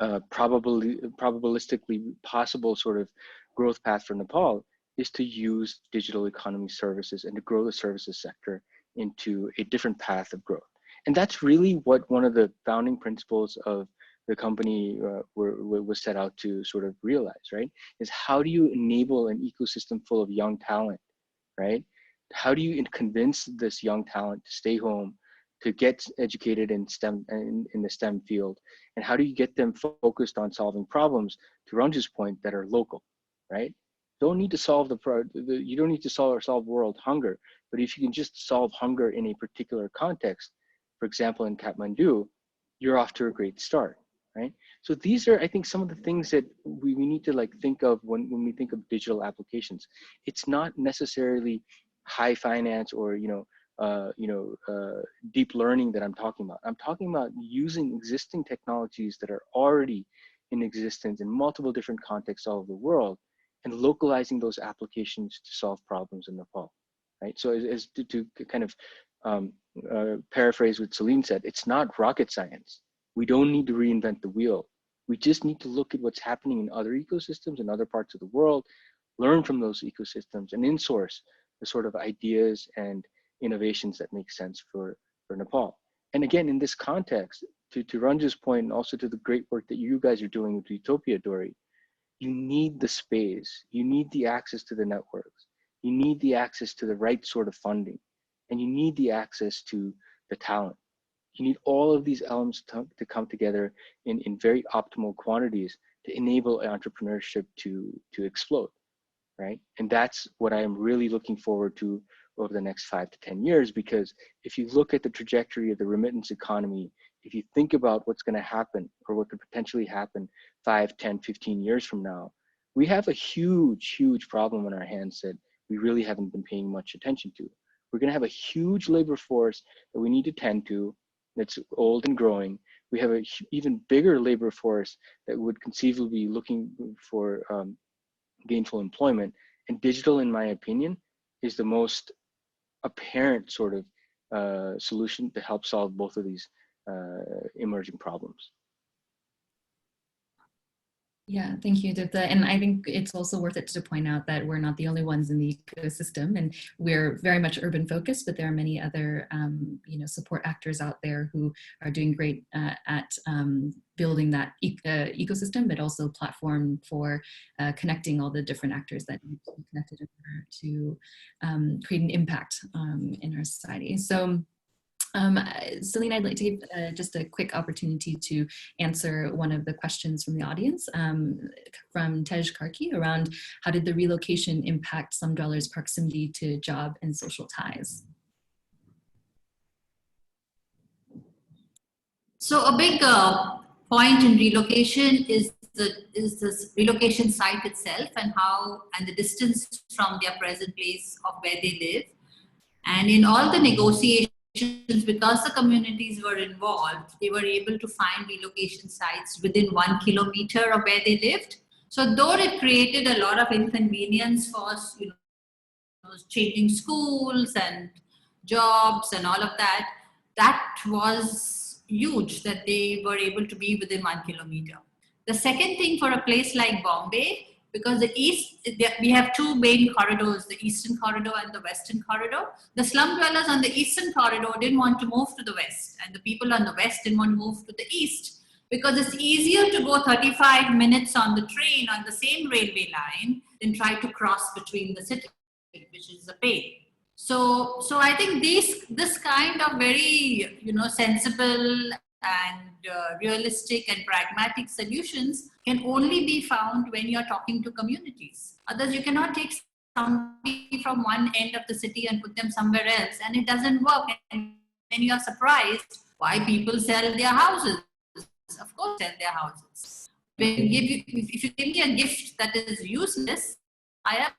probabilistically possible sort of growth path for Nepal is to use digital economy services and to grow the services sector into a different path of growth. And that's really what one of the founding principles of the company was set out to sort of realize, right? Is how do you enable an ecosystem full of young talent, right? How do you convince this young talent to stay home, to get educated in STEM, in the STEM field? And how do you get them focused on solving problems, to Ranju's point, that are local, right? Don't need to solve you don't need to solve world hunger, but if you can just solve hunger in a particular context, for example, in Kathmandu, you're off to a great start, right? So these are, I think, some of the things that we need to think of when we think of digital applications. It's not necessarily high finance or deep learning that I'm talking about. I'm talking about using existing technologies that are already in existence in multiple different contexts all over the world and localizing those applications to solve problems in Nepal, right? So as to kind of paraphrase what Celine said, it's not rocket science. We don't need to reinvent the wheel. We just need to look at what's happening in other ecosystems in other parts of the world, learn from those ecosystems, and in-source the sort of ideas and innovations that make sense for Nepal. And again, in this context, to Ranju's point, and also to the great work that you guys are doing with Utopia, Dory, you need the space, you need the access to the networks, you need the access to the right sort of funding, and you need the access to the talent. You need all of these elements to come together in very optimal quantities to enable entrepreneurship to explode, right? And that's what I am really looking forward to over the next 5 to 10 years, because if you look at the trajectory of the remittance economy, if you think about what's going to happen or what could potentially happen 5, 10, 15 years from now, we have a huge, huge problem on our hands that we really haven't been paying much attention to. We're going to have a huge labor force that we need to tend to, that's old and growing. We have an even bigger labor force that would conceivably be looking for gainful employment. And digital, in my opinion, is the most apparent sort of solution to help solve both of these emerging problems. Yeah, thank you, Dipta. And I think it's also worth it to point out that we're not the only ones in the ecosystem, and we're very much urban focused, but there are many other support actors out there who are doing great at building that ecosystem, but also platform for connecting all the different actors that need to be connected in order to create an impact in our society. So Celine, I'd like to give just a quick opportunity to answer one of the questions from the audience from Tej Karki around how did the relocation impact slum dwellers' proximity to job and social ties? So a big point in relocation is the relocation site itself and the distance from their present place of where they live. And in all the negotiations, because the communities were involved, they were able to find relocation sites within 1 kilometer of where they lived. So though it created a lot of inconvenience for us, changing schools and jobs and all of that, that was huge that they were able to be within 1 kilometer. The second thing for a place like Bombay, because we have two main corridors, the eastern corridor and the western corridor. The slum dwellers on the eastern corridor didn't want to move to the west, and the people on the west didn't want to move to the east, because it's easier to go 35 minutes on the train on the same railway line than try to cross between the cities, which is a pain. So I think this kind of very sensible and realistic and pragmatic solutions can only be found when you're talking to communities. Others, you cannot take somebody from one end of the city and put them somewhere else, and it doesn't work. And then you're surprised why people sell their houses. Of course, sell their houses. If you give me a gift that is useless, I am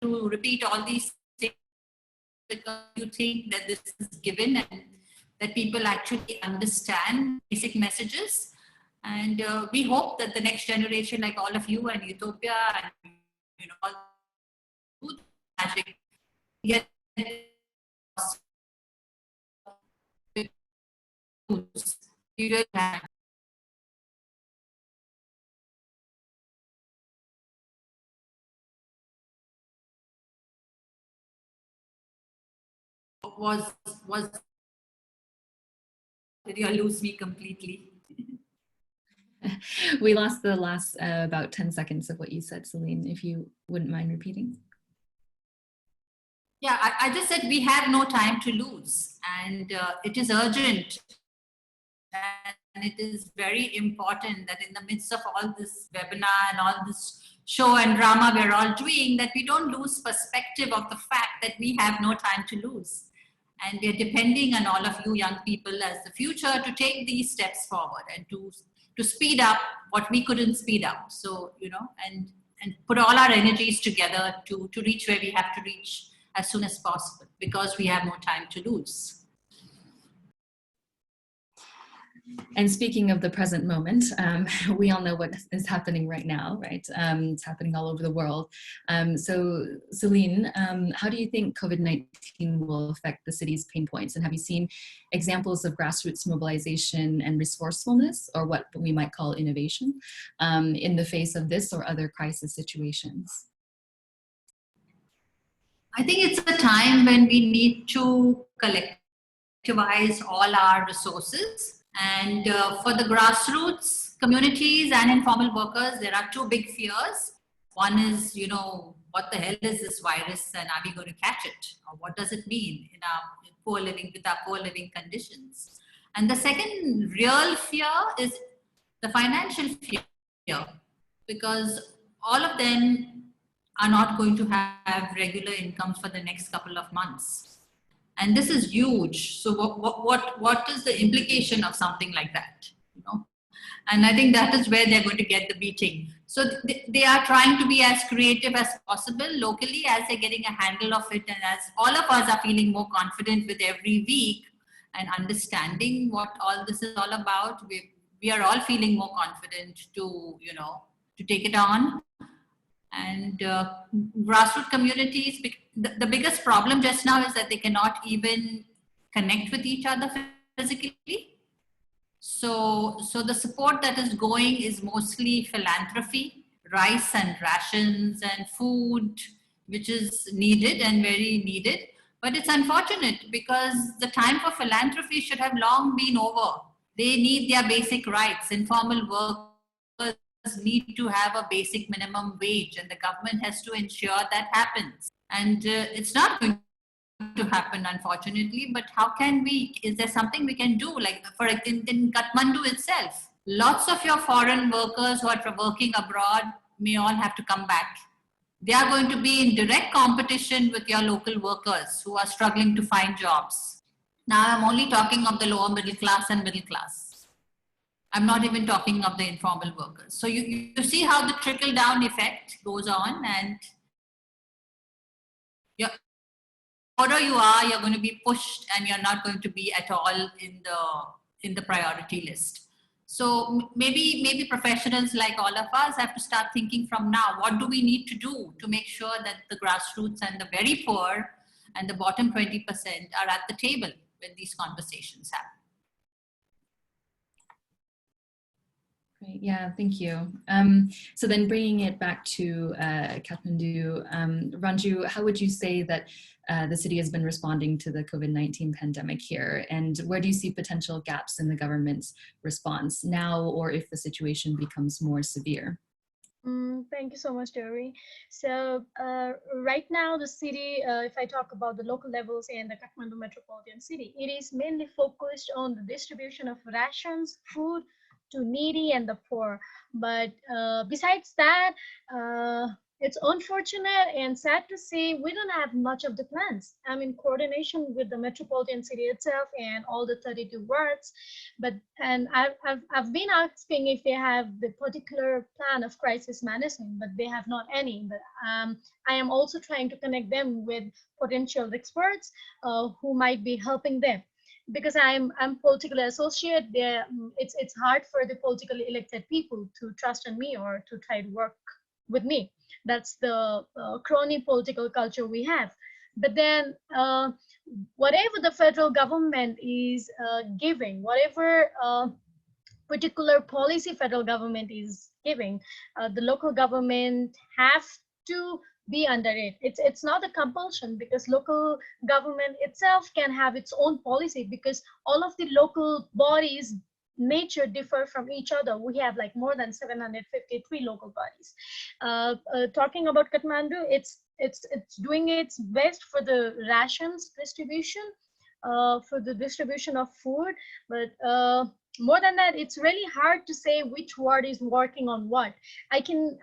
to repeat all these things because you think that this is given and that people actually understand basic messages. And we hope that the next generation, like all of you and Utopia and all the magic, get was did you lose me completely? We lost the last about 10 seconds of what you said, Celine, if you wouldn't mind repeating. Yeah, I just said we have no time to lose, and it is urgent, and it is very important that in the midst of all this webinar and all this show and drama we're all doing, that we don't lose perspective of the fact that we have no time to lose. And we're depending on all of you young people as the future to take these steps forward and to speed up what we couldn't speed up. So, and put all our energies together to reach where we have to reach as soon as possible, because we have no time to lose. And speaking of the present moment, we all know what is happening right now, right? It's happening all over the world. So Celine, how do you think COVID-19 will affect the city's pain points? And have you seen examples of grassroots mobilization and resourcefulness, or what we might call innovation, in the face of this or other crisis situations? I think it's a time when we need to collectivize all our resources. And for the grassroots communities and informal workers, there are two big fears. One is, what the hell is this virus and are we going to catch it? Or what does it mean in our poor living, with our poor living conditions? And the second real fear is the financial fear, because all of them are not going to have regular incomes for the next couple of months. And this is huge. So what is the implication of something like that? And I think that is where they're going to get the beating. So they are trying to be as creative as possible locally as they're getting a handle of it. And as all of us are feeling more confident with every week and understanding what all this is all about, we are all feeling more confident to, to take it on. And grassroots communities, the biggest problem just now is that they cannot even connect with each other physically. So the support that is going is mostly philanthropy, rice and rations and food, which is needed and very needed. But it's unfortunate because the time for philanthropy should have long been over. They need their basic rights. Informal workers need to have a basic minimum wage, and the government has to ensure that happens. And it's not going to happen, unfortunately, but how can we, is there something we can do? Like in Kathmandu itself, lots of your foreign workers who are working abroad may all have to come back. They are going to be in direct competition with your local workers who are struggling to find jobs. Now I'm only talking of the lower middle class and middle class. I'm not even talking of the informal workers. So you see how the trickle down effect goes on, and order you are, you're going to be pushed and you're not going to be at all in the priority list. So maybe professionals like all of us have to start thinking from now, what do we need to do to make sure that the grassroots and the very poor and the bottom 20% are at the table when these conversations happen. Great. Yeah, thank you. So then bringing it back to Kathmandu, Ranju, how would you say that the city has been responding to the COVID-19 pandemic here? And where do you see potential gaps in the government's response now, or if the situation becomes more severe? Thank you so much, Dory. So right now, the city, if I talk about the local levels and the Kathmandu metropolitan city, it is mainly focused on the distribution of rations, food, to needy and the poor. But besides that, it's unfortunate and sad to say we don't have much of the plans. I'm in coordination with the metropolitan city itself and all the 32 wards. And I've been asking if they have the particular plan of crisis management, but they have not any. But I am also trying to connect them with potential experts who might be helping them. Because I'm politically associated, there it's hard for the politically elected people to trust in me or to try to work with me. That's the crony political culture we have. But then whatever the federal government is giving, whatever particular policy federal government is giving, the local government have to be under it. It's not a compulsion, because local government itself can have its own policy, because all of the local bodies nature differ from each other. We have like more than 753 local bodies. Talking about Kathmandu, it's doing its best for the rations distribution, for the distribution of food, but more than that, it's really hard to say which ward is working on what. I can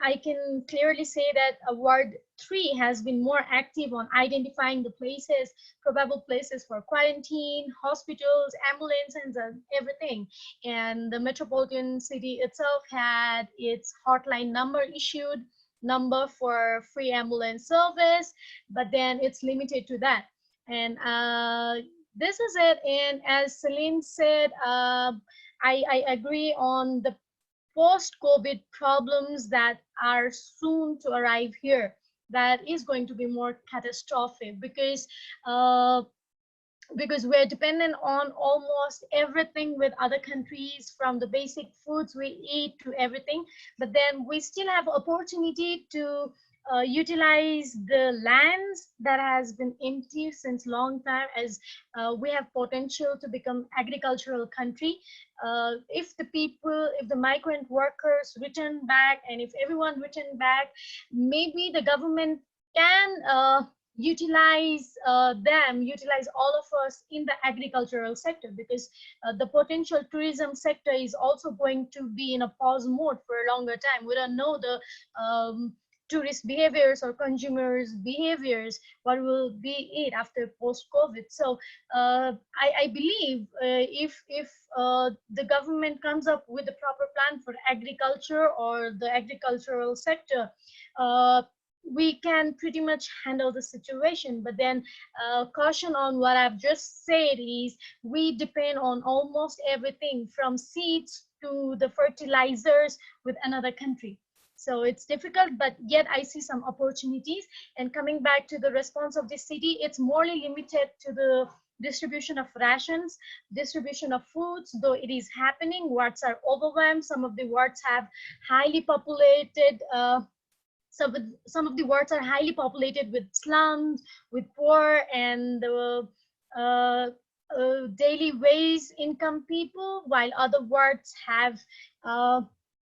clearly say that Ward 3 has been more active on identifying the places, probable places for quarantine, hospitals, ambulances, and everything. And the metropolitan city itself had its hotline number issued, number for free ambulance service, but then it's limited to that. And this is it. And as Celine said, I agree on the post-COVID problems that are soon to arrive here. That is going to be more catastrophic, because we're dependent on almost everything with other countries, from the basic foods we eat to everything. But then we still have opportunity to utilize the lands that has been empty since long time, as we have potential to become agricultural country. if the migrant workers return back, and if everyone return back, maybe the government can utilize all of us in the agricultural sector, because the potential tourism sector is also going to be in a pause mode for a longer time. We don't know the tourist behaviors or consumers behaviors, what will be it after post-COVID. So I believe if the government comes up with a proper plan for agriculture or the agricultural sector, we can pretty much handle the situation. But then caution on what I've just said is we depend on almost everything from seeds to the fertilizers with another country. So it's difficult, but yet I see some opportunities. And coming back to the response of the city, it's morely limited to the distribution of rations, distribution of foods, though it is happening. Wards are overwhelmed. Some of the wards have highly populated some of the wards are highly populated with slums, with poor and daily wage income people, while other wards have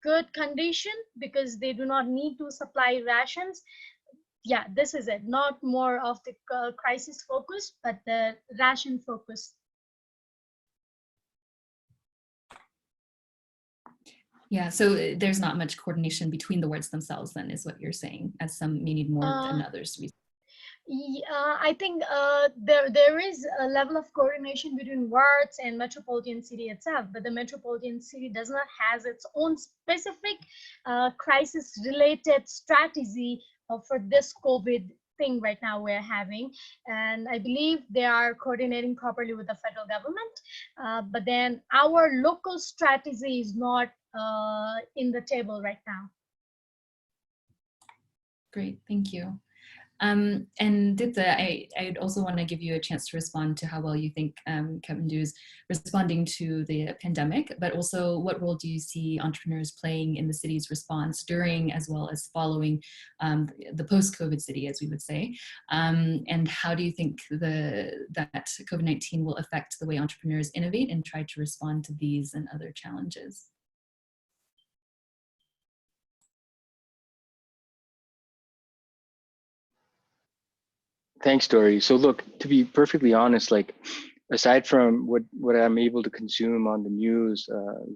good condition because they do not need to supply rations. Yeah, this is it. Not more of the crisis focus, but the ration focus. Yeah, so there's not much coordination between the wards themselves then, is what you're saying, as some may need more than others. I think there is a level of coordination between wards and metropolitan city itself, but the metropolitan city does not have its own specific crisis-related strategy for this COVID thing right now we're having. And I believe they are coordinating properly with the federal government, but then our local strategy is not in the table right now. Great, thank you. And Dipta, I'd also want to give you a chance to respond to how well you think Kathmandu is responding to the pandemic, but also what role do you see entrepreneurs playing in the city's response during as well as following the post-COVID city, as we would say, and how do you think that COVID-19 will affect the way entrepreneurs innovate and try to respond to these and other challenges? Thanks, Dory. So look, to be perfectly honest, like aside from what I'm able to consume on the news,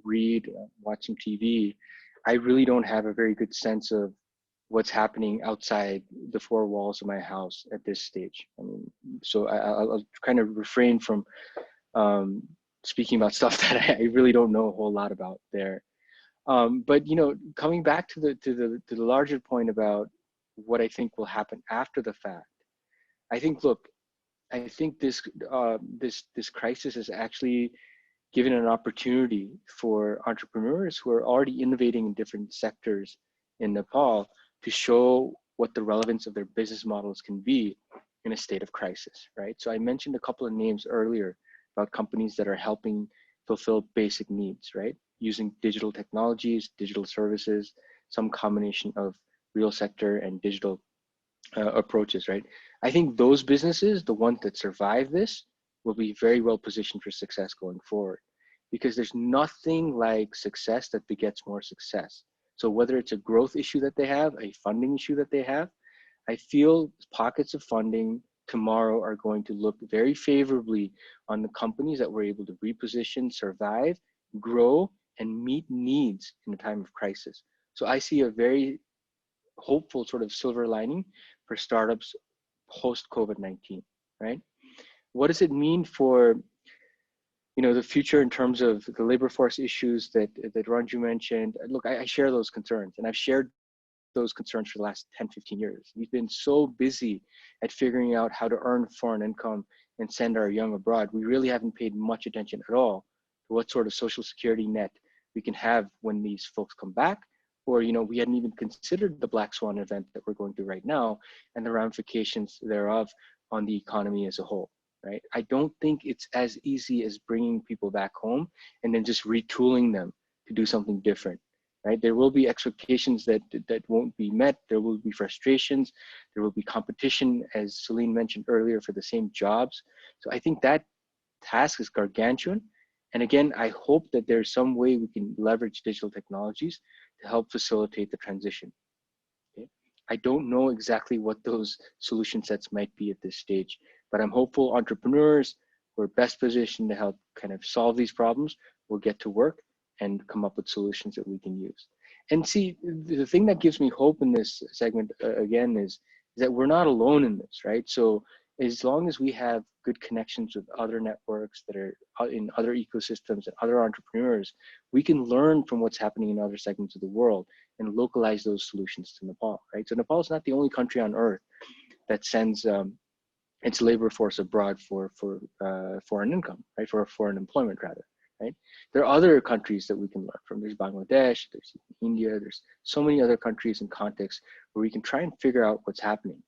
read, watch some TV, I really don't have a very good sense of what's happening outside the four walls of my house at this stage. I mean, so I'll kind of refrain from speaking about stuff that I really don't know a whole lot about there. But you know, coming back to the larger point about what I think will happen after the fact. I think, look, I think this crisis has actually given an opportunity for entrepreneurs who are already innovating in different sectors in Nepal to show what the relevance of their business models can be in a state of crisis, right? So I mentioned a couple of names earlier about companies that are helping fulfill basic needs, right? Using digital technologies, digital services, some combination of real sector and digital approaches, right? I think those businesses, the ones that survive this, will be very well positioned for success going forward, because there's nothing like success that begets more success. So whether it's a growth issue that they have, a funding issue that they have, I feel pockets of funding tomorrow are going to look very favorably on the companies that were able to reposition, survive, grow, and meet needs in a time of crisis. So I see a very hopeful sort of silver lining for startups post COVID-19, right? What does it mean for, you know, the future in terms of the labor force issues that Ranju mentioned? Look, I share those concerns, and I've shared those concerns for the last 10, 15 years. We've been so busy at figuring out how to earn foreign income and send our young abroad. We really haven't paid much attention at all to what sort of social security net we can have when these folks come back. Or, you know, we hadn't even considered the Black Swan event that we're going through right now and the ramifications thereof on the economy as a whole, right? I don't think it's as easy as bringing people back home and then just retooling them to do something different, right? There will be expectations that won't be met. There will be frustrations. There will be competition, as Celine mentioned earlier, for the same jobs. So I think that task is gargantuan. And again, I hope that there's some way we can leverage digital technologies to help facilitate the transition. Okay? I don't know exactly what those solution sets might be at this stage, but I'm hopeful entrepreneurs who are best positioned to help kind of solve these problems will get to work and come up with solutions that we can use. And see, the thing that gives me hope in this segment, again, is that we're not alone in this, right? So as long as we have good connections with other networks that are in other ecosystems and other entrepreneurs, we can learn from what's happening in other segments of the world and localize those solutions to Nepal, right? So Nepal is not the only country on earth that sends its labor force abroad for foreign income, right? For foreign employment, rather, right? There are other countries that we can learn from. There's Bangladesh, there's India, there's so many other countries and contexts where we can try and figure out what's happening.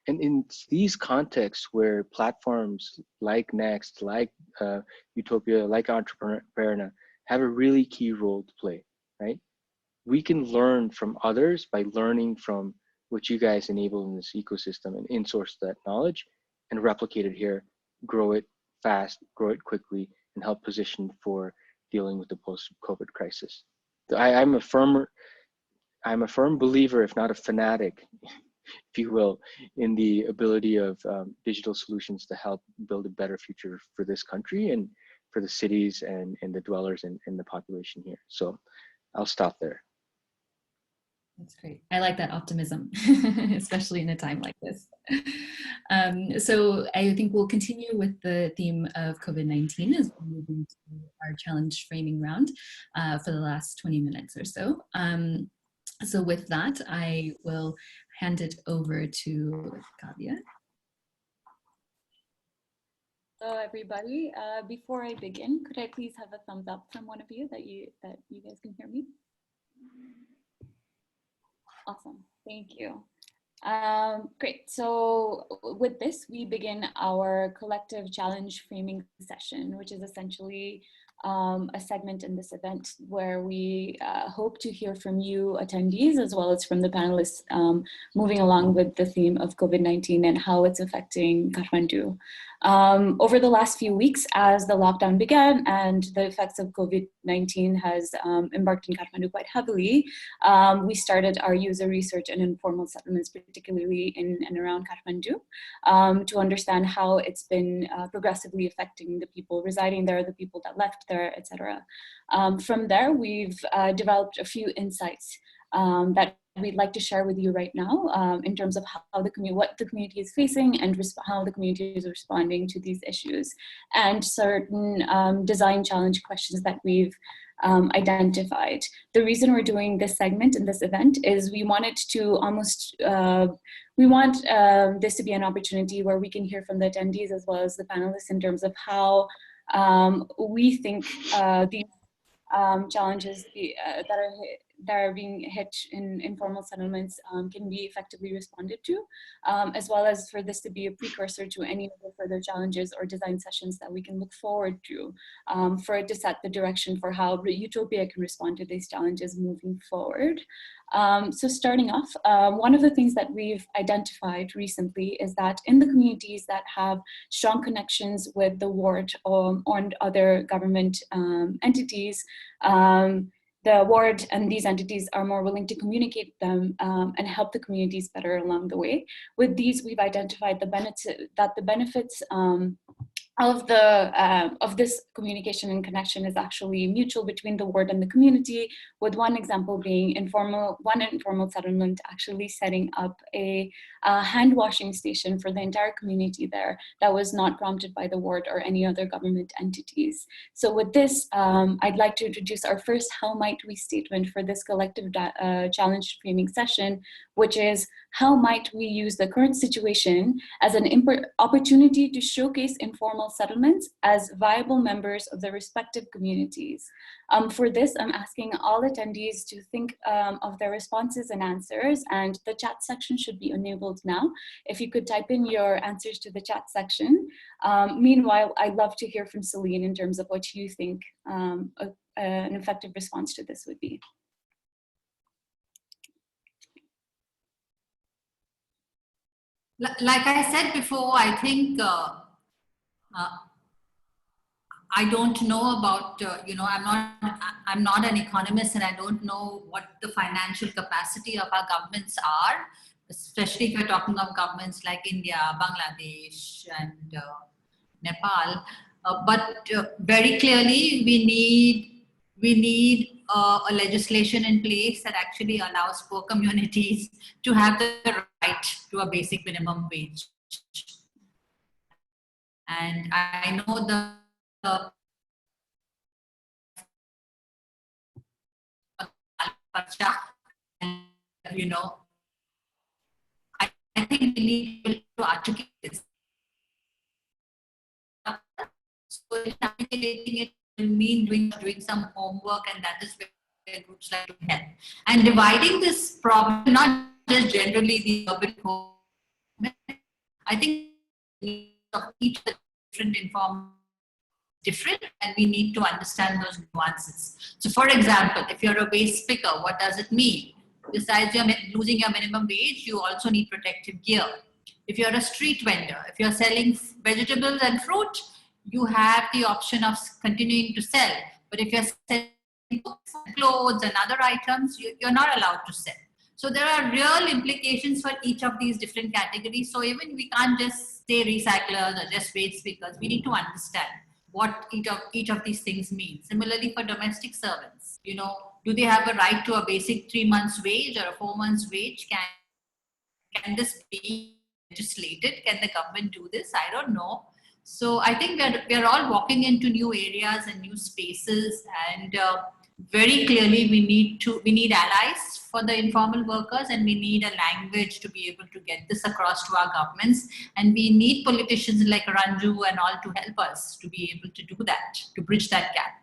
And in these contexts where platforms like Next, like Utopia, like Entrepreneurship have a really key role to play, right? We can learn from others by learning from what you guys enable in this ecosystem and in-source that knowledge and replicate it here, grow it fast, grow it quickly, and help position for dealing with the post-COVID crisis. I'm a firm believer, if not a fanatic, if you will, in the ability of digital solutions to help build a better future for this country and for the cities and the dwellers and the population here. So I'll stop there. That's great. I like that optimism, especially in a time like this. So I think we'll continue with the theme of COVID-19 as we move into our challenge framing round for the last 20 minutes or so. So with that, I will hand it over to Kavya. Hello, everybody. Before I begin, could I please have a thumbs up from one of you that you guys can hear me? Awesome, thank you. Great, so with this, we begin our collective challenge framing session, which is essentially a segment in this event where we hope to hear from you attendees as well as from the panelists moving along with the theme of COVID-19 and how it's affecting Kathmandu. Over the last few weeks, as the lockdown began and the effects of COVID-19 has embarked in Kathmandu quite heavily, we started our user research and informal settlements, particularly in and around Kathmandu, to understand how it's been progressively affecting the people residing there, the people that left there, etc. From there, we've developed a few insights that we'd like to share with you right now in terms of how what the community is facing and how the community is responding to these issues, and certain design challenge questions that we've identified. The reason we're doing this segment in this event is we wanted to almost, we want this to be an opportunity where we can hear from the attendees as well as the panelists in terms of how we think these challenges that are being hit in informal settlements can be effectively responded to, as well as for this to be a precursor to any of the further challenges or design sessions that we can look forward to for it to set the direction for how Utopia can respond to these challenges moving forward. So starting off, one of the things that we've identified recently is that in the communities that have strong connections with the ward and other government entities, the ward and these entities are more willing to communicate them and help the communities better along the way. With these, we've identified the benefits of this communication and connection is actually mutual between the ward and the community, with one example being one informal settlement actually setting up a hand washing station for the entire community there that was not prompted by the ward or any other government entities. So with this, I'd like to introduce our first How Might We statement for this collective challenge framing session, which is how might we use the current situation as an opportunity to showcase informal settlements as viable members of their respective communities. For this, I'm asking all attendees to think of their responses and answers, and the chat section should be enabled now. If you could type in your answers to the chat section. Meanwhile, I'd love to hear from Celine in terms of what you think an effective response to this would be. Like I said before, I think I don't know about, I'm not an economist, and I don't know what the financial capacity of our governments are, especially if you're talking of governments like India, Bangladesh, and Nepal. But very clearly, we need a legislation in place that actually allows poor communities to have the right to a basic minimum wage. And I know the and, I think we need to articulate this. So articulating it will mean doing some homework, and that is where groups like to help. And dividing this problem, not just generally the urban core, I think of each of the different informal different, and we need to understand those nuances. So for example, if you're a waste picker, what does it mean? Besides losing your minimum wage, you also need protective gear. If you're a street vendor, if you're selling vegetables and fruit, you have the option of continuing to sell. But if you're selling books, clothes and other items, you're not allowed to sell. So there are real implications for each of these different categories. So even we can't just say recyclers or just waste pickers. We need to understand what each of these things mean. Similarly, for domestic servants, do they have a right to a basic 3 months wage or a 4 months wage? Can this be legislated? Can the government do this? I don't know. So I think we're all walking into new areas and new spaces, and very clearly we need allies for the informal workers, and we need a language to be able to get this across to our governments, and we need politicians like Ranju and all to help us to be able to do that, to bridge that gap.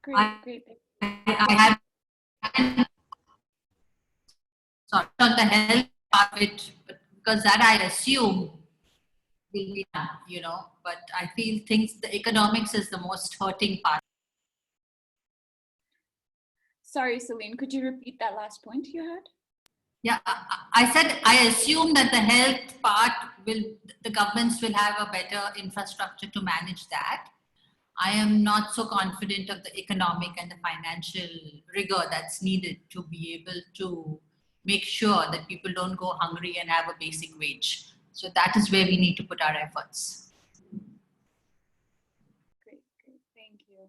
Great. I have sorry, on the health part of it, but because that I assume will be done, but I feel the economics is the most hurting part. Sorry, Celine, could you repeat that last point you had? Yeah, I said I assume that the health part the governments will have a better infrastructure to manage that. I am not so confident of the economic and the financial rigor that's needed to be able to make sure that people don't go hungry and have a basic wage. So that is where we need to put our efforts. Great, thank you.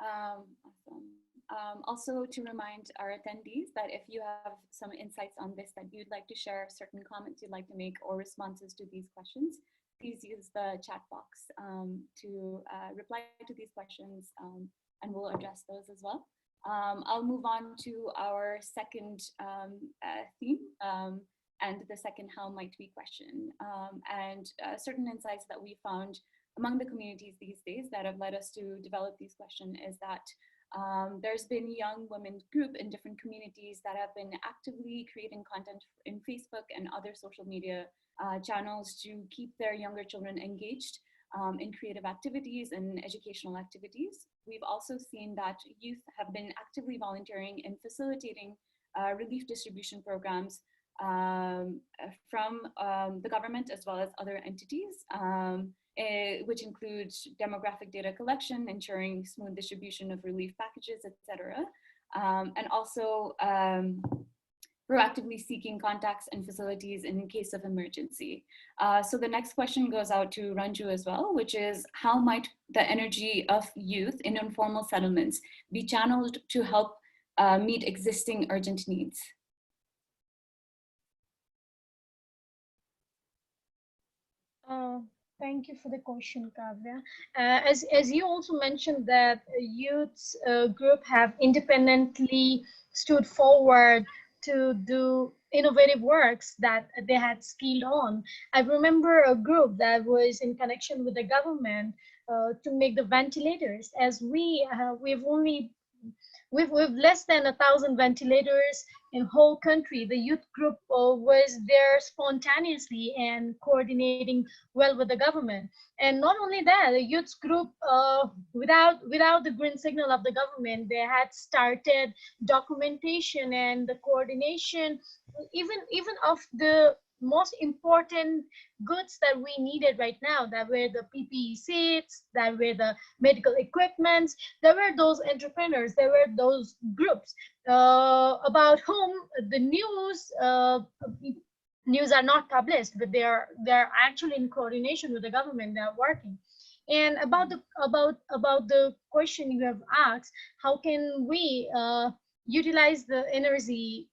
Awesome. Also to remind our attendees that if you have some insights on this that you'd like to share, certain comments you'd like to make or responses to these questions, please use the chat box to reply to these questions, and we'll address those as well. I'll move on to our second theme, and the second how might we question. And certain insights that we found among the communities these days that have led us to develop these questions is that there's been a young women's group in different communities that have been actively creating content in Facebook and other social media channels to keep their younger children engaged in creative activities and educational activities. We've also seen that youth have been actively volunteering in facilitating relief distribution programs from the government as well as other entities, which includes demographic data collection, ensuring smooth distribution of relief packages, etc. And also proactively seeking contacts and facilities in case of emergency. So the next question goes out to Ranju as well, which is how might the energy of youth in informal settlements be channeled to help meet existing urgent needs? Thank you for the question, Kavya. As you also mentioned that youth group have independently stood forward to do innovative works that they had skilled on. I remember a group that was in connection with the government to make the ventilators, as we've only with less than 1,000 ventilators in whole country. The youth group was there spontaneously and coordinating well with the government. And not only that, the youth group, without the green signal of the government, they had started documentation and the coordination, even of the most important goods that we needed right now, that were the PPE kits, that were the medical equipments. There were those entrepreneurs, there were those groups about whom the news are not published, but they're actually in coordination with the government. They're working. And about the question you have asked, how can we utilize the energy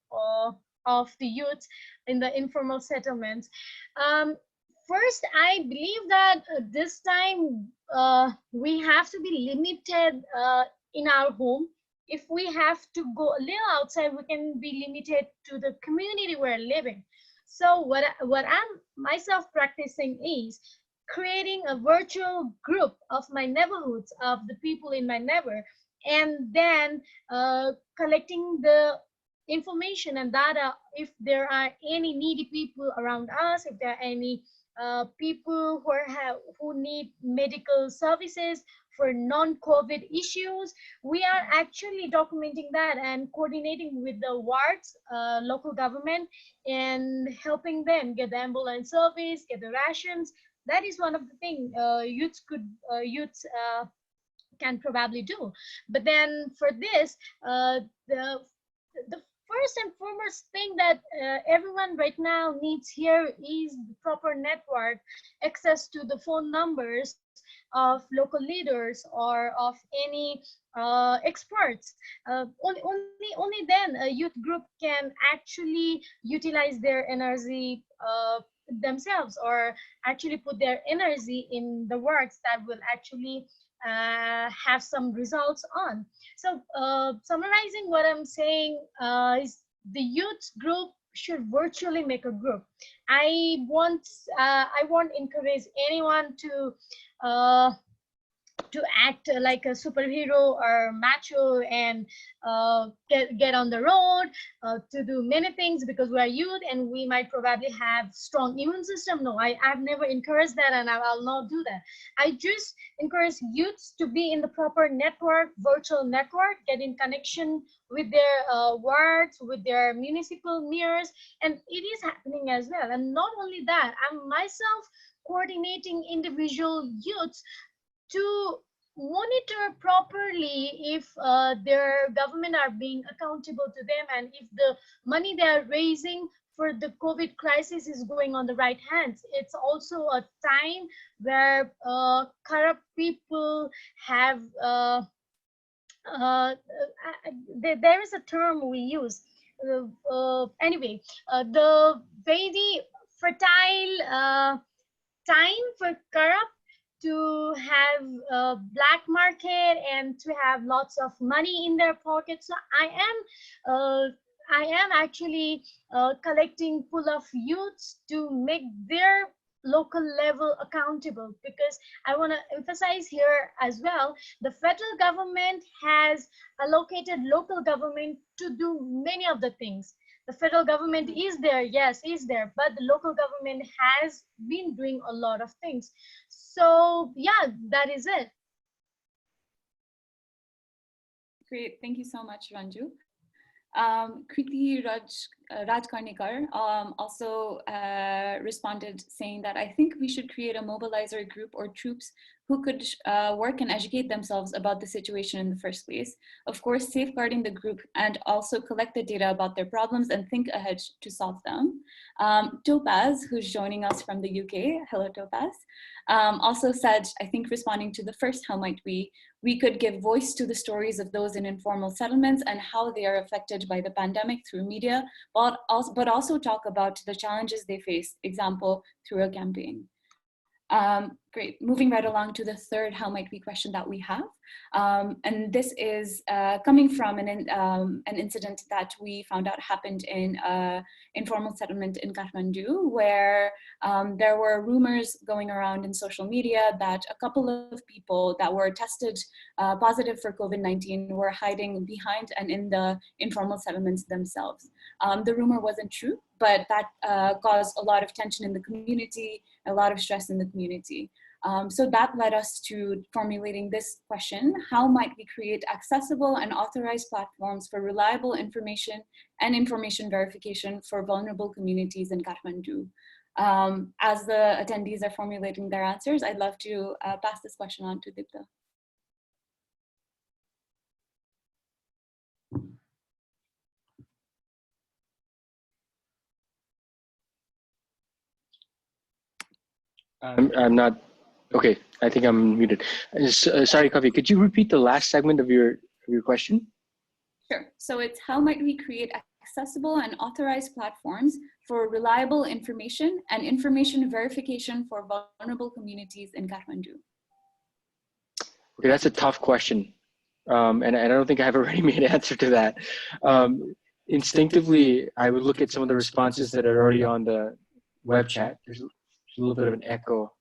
of the youth in the informal settlements? First, I believe that this time we have to be limited in our home. If we have to go a little outside, we can be limited to the community we're living. So what I'm myself practicing is creating a virtual group of my neighborhoods, of the people in my neighbor, and then collecting the information and data if there are any needy people around us, if there are any people who need medical services for non-COVID issues. We are actually documenting that and coordinating with the wards, local government, and helping them get the ambulance service, get the rations. That is one of the things youths can probably do. But then for this, the first and foremost thing that everyone right now needs here is the proper network, access to the phone numbers of local leaders or of any experts. Only then a youth group can actually utilize their energy themselves, or actually put their energy in the works that will actually have some results on. So summarizing what I'm saying is the youth group should virtually make a group. I won't encourage anyone to act like a superhero or macho and get on the road to do many things because we are youth and we might probably have strong immune system. No, I've never encouraged that, and I'll not do that. I just encourage youths to be in the proper network, virtual network, get in connection with their wards, with their municipal mayors, and it is happening as well. And not only that, I'm myself coordinating individual youths to monitor properly if their government are being accountable to them, and if the money they are raising for the COVID crisis is going on the right hands. It's also a time where corrupt people have, there is a term we use. Anyway, the very fertile time for corrupt to have a black market and to have lots of money in their pockets. So I am actually collecting pool of youths to make their local level accountable, because I want to emphasize here as well, the federal government has allocated local government to do many of the things. The federal government is there, yes, is there, but the local government has been doing a lot of things. So yeah, that is it. Great, thank you so much, Ranju. Kriti Rajkarnikar also responded saying that I think we should create a mobilizer group or troops who could work and educate themselves about the situation in the first place. Of course, safeguarding the group and also collect the data about their problems and think ahead to solve them. Topaz, who's joining us from the UK, hello Topaz, also said, I think responding to the first, how might we could give voice to the stories of those in informal settlements and how they are affected by the pandemic through media, but also talk about the challenges they face, example, through a campaign. Great. Moving right along to the third how might we question that we have. And this is coming from an incident that we found out happened in an informal settlement in Kathmandu, where there were rumors going around in social media that a couple of people that were tested positive for COVID-19 were hiding behind and in the informal settlements themselves. The rumor wasn't true, but that caused a lot of tension in the community, a lot of stress in the community. So that led us to formulating this question: how might we create accessible and authorized platforms for reliable information and information verification for vulnerable communities in Kathmandu? As the attendees are formulating their answers, I'd love to pass this question on to Dipta. I'm not, okay, I think I'm muted. Sorry, Kavi, could you repeat the last segment of your question? Sure. So it's how might we create accessible and authorized platforms for reliable information and information verification for vulnerable communities in Kathmandu? Okay, that's a tough question. And I don't think I have a ready-made answer to that. Instinctively, I would look at some of the responses that are already on the web chat. There's a little bit of an echo.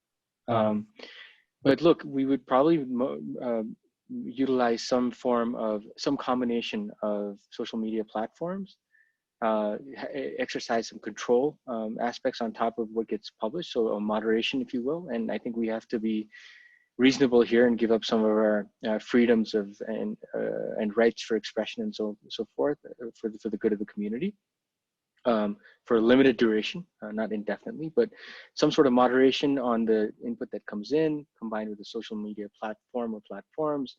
But look, we would probably utilize some combination of social media platforms, exercise some control aspects on top of what gets published, so a moderation, if you will. And I think we have to be reasonable here and give up some of our freedoms and rights for expression and so forth for the good of the community. For a limited duration, not indefinitely, but some sort of moderation on the input that comes in, combined with a social media platform or platforms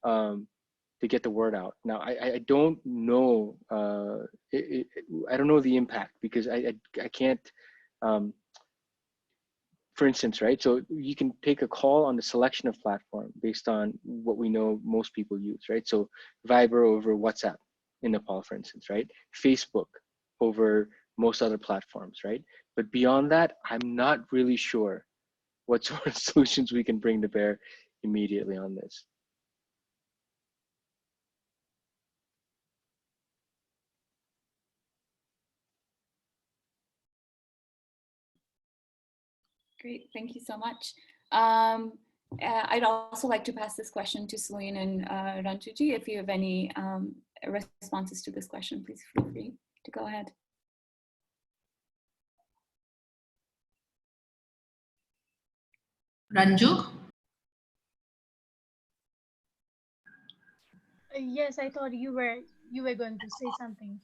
to get the word out. Now, I don't know, I don't know the impact, because I can't, for instance, right? So you can take a call on the selection of platform based on what we know most people use, right? So Viber over WhatsApp in Nepal, for instance, right? Facebook over most other platforms, right? But beyond that, I'm not really sure what sort of solutions we can bring to bear immediately on this. Great, thank you so much. I'd also like to pass this question to Celine and Rantuji. If you have any responses to this question, please feel free to go ahead. Ranju? Yes, I thought you were going to say something.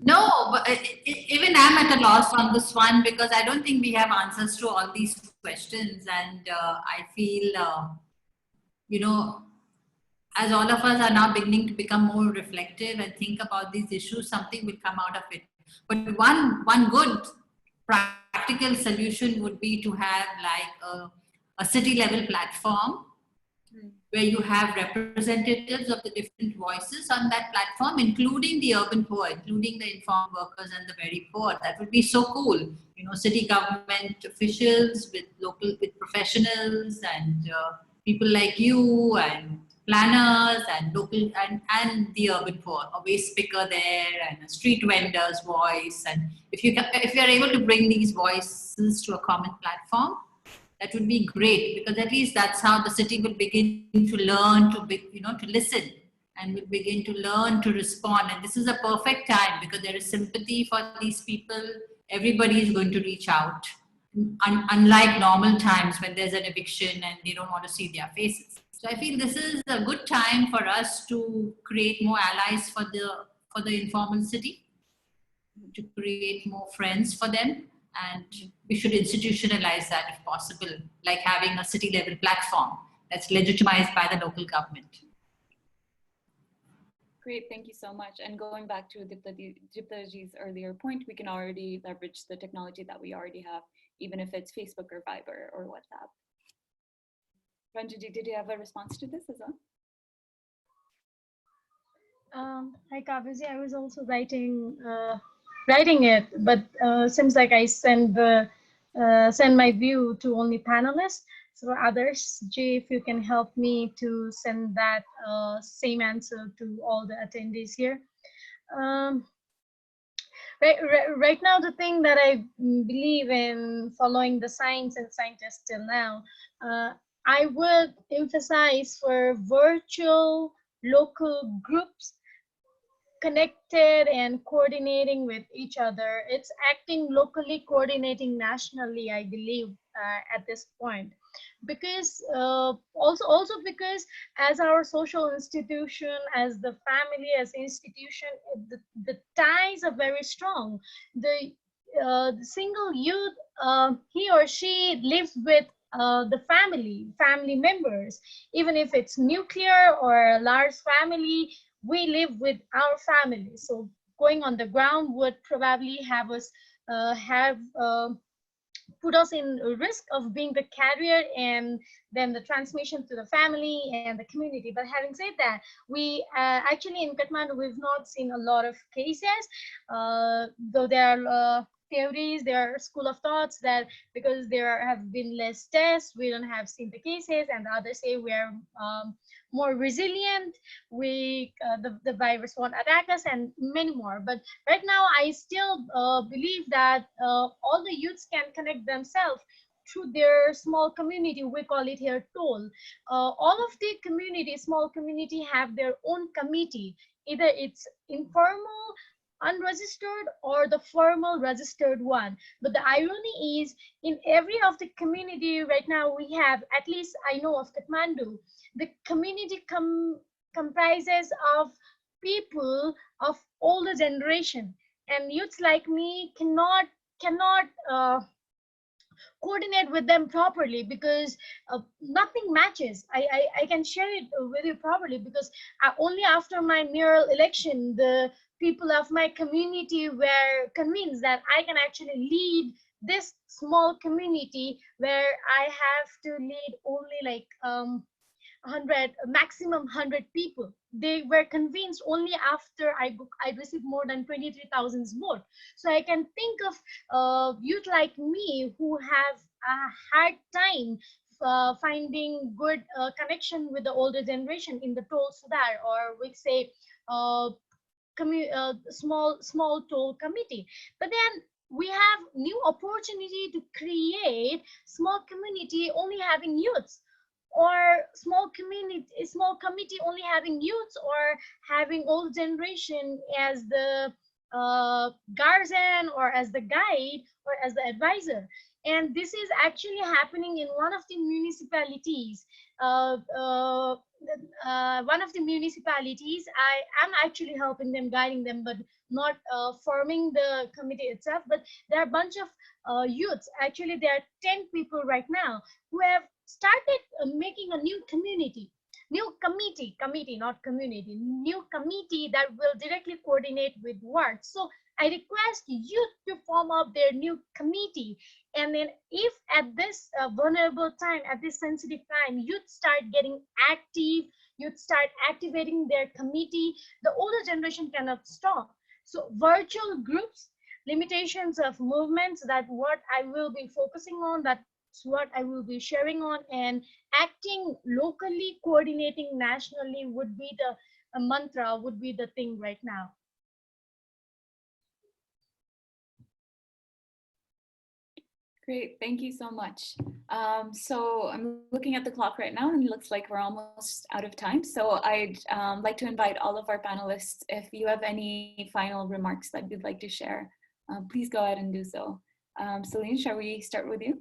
No, but even I'm at a loss on this one, because I don't think we have answers to all these questions. And I feel, you know, as all of us are now beginning to become more reflective and think about these issues, something will come out of it. But one good practical solution would be to have like a city level platform where you have representatives of the different voices on that platform, including the urban poor, including the informed workers and the very poor. That would be so cool. You know, city government officials with professionals and people like you and planners and local and the urban poor, a waste picker there and a street vendor's voice. And if you are able to bring these voices to a common platform, that would be great, because at least that's how the city will begin to learn to listen, and will begin to learn to respond. And this is a perfect time, because there is sympathy for these people. Everybody is going to reach out, unlike normal times when there's an eviction and they don't want to see their faces. So I feel this is a good time for us to create more allies for the informal city, to create more friends for them. And we should institutionalize that if possible, like having a city level platform that's legitimized by the local government. Great, thank you so much. And going back to Diptaji's earlier point, we can already leverage the technology that we already have, even if it's Facebook or Viber or WhatsApp. Ranjuji, did you have a response to this as well? Hi Kavyaji, I was also writing it, but seems like I sent the send my view to only panelists. So others, Jay, if you can help me to send that same answer to all the attendees here. Right now, the thing that I believe in following the science and scientists till now, I would emphasize for virtual local groups connected and coordinating with each other. It's acting locally, coordinating nationally, I believe, at this point. Because also because as our social institution, as the family, as institution, the ties are very strong. The single youth, he or she lives with the family members, even if it's nuclear or a large family, we live with our family. So going on the ground would probably have us put us in risk of being the carrier and then the transmission to the family and the community. But having said that, we actually in Kathmandu, we've not seen a lot of cases, though there are theories, there are school of thoughts that because there have been less tests, we don't have seen the cases, and the others say we're more resilient, the virus won't attack us, and many more. But right now, I still believe that all the youths can connect themselves through their small community. We call it here toll. All of the community, small community, have their own committee. Either it's informal, unregistered, or the formal registered one. But the irony is, in every of the community right now, we have, at least I know of Kathmandu, the community comprises of people of older generation, and youths like me cannot coordinate with them properly because nothing matches. I can share it with you properly because only after my mayoral election, the people of my community were convinced that I can actually lead this small community where I have to lead only like 100, maximum 100 people. They were convinced only after I received more than 23,000 votes. So I can think of youth like me who have a hard time finding good connection with the older generation in the toll sudar, or we say small toll committee. But then we have new opportunity to create small community only having youths, or small committee only having youths, or having old generation as the guardian, or as the guide, or as the advisor. And this is actually happening in one of the municipalities. One of the municipalities, I am actually helping them, guiding them, but not forming the committee itself. But there are a bunch of youths. Actually, there are 10 people right now who have started making a new community, new committee, not community, new committee that will directly coordinate with work. So I request youth to form up their new committee. And then if at this vulnerable time, at this sensitive time, youth start getting active, youth start activating their committee, the older generation cannot stop. So virtual groups, limitations of movements, that what I will be focusing on, that's what I will be sharing on, and acting locally, coordinating nationally would be the mantra, would be the thing right now. Great, thank you so much. So I'm looking at the clock right now and it looks like we're almost out of time. So I'd like to invite all of our panelists, if you have any final remarks that you'd like to share, please go ahead and do so. Celine, shall we start with you?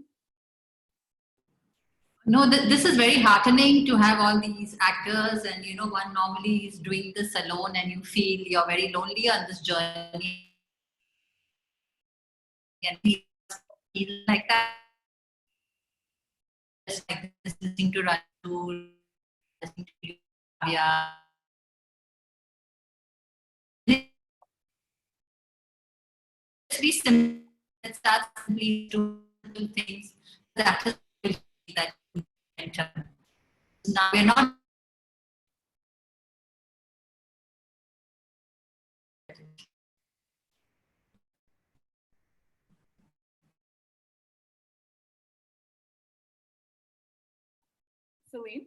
No, this is very heartening to have all these actors, and you know, one normally is doing this alone and you feel you're very lonely on this journey, and feel like that. Just like this, listening to Raju, listening to Utopia. It's very simple. It starts simply to do things. That is that now we're not Celine?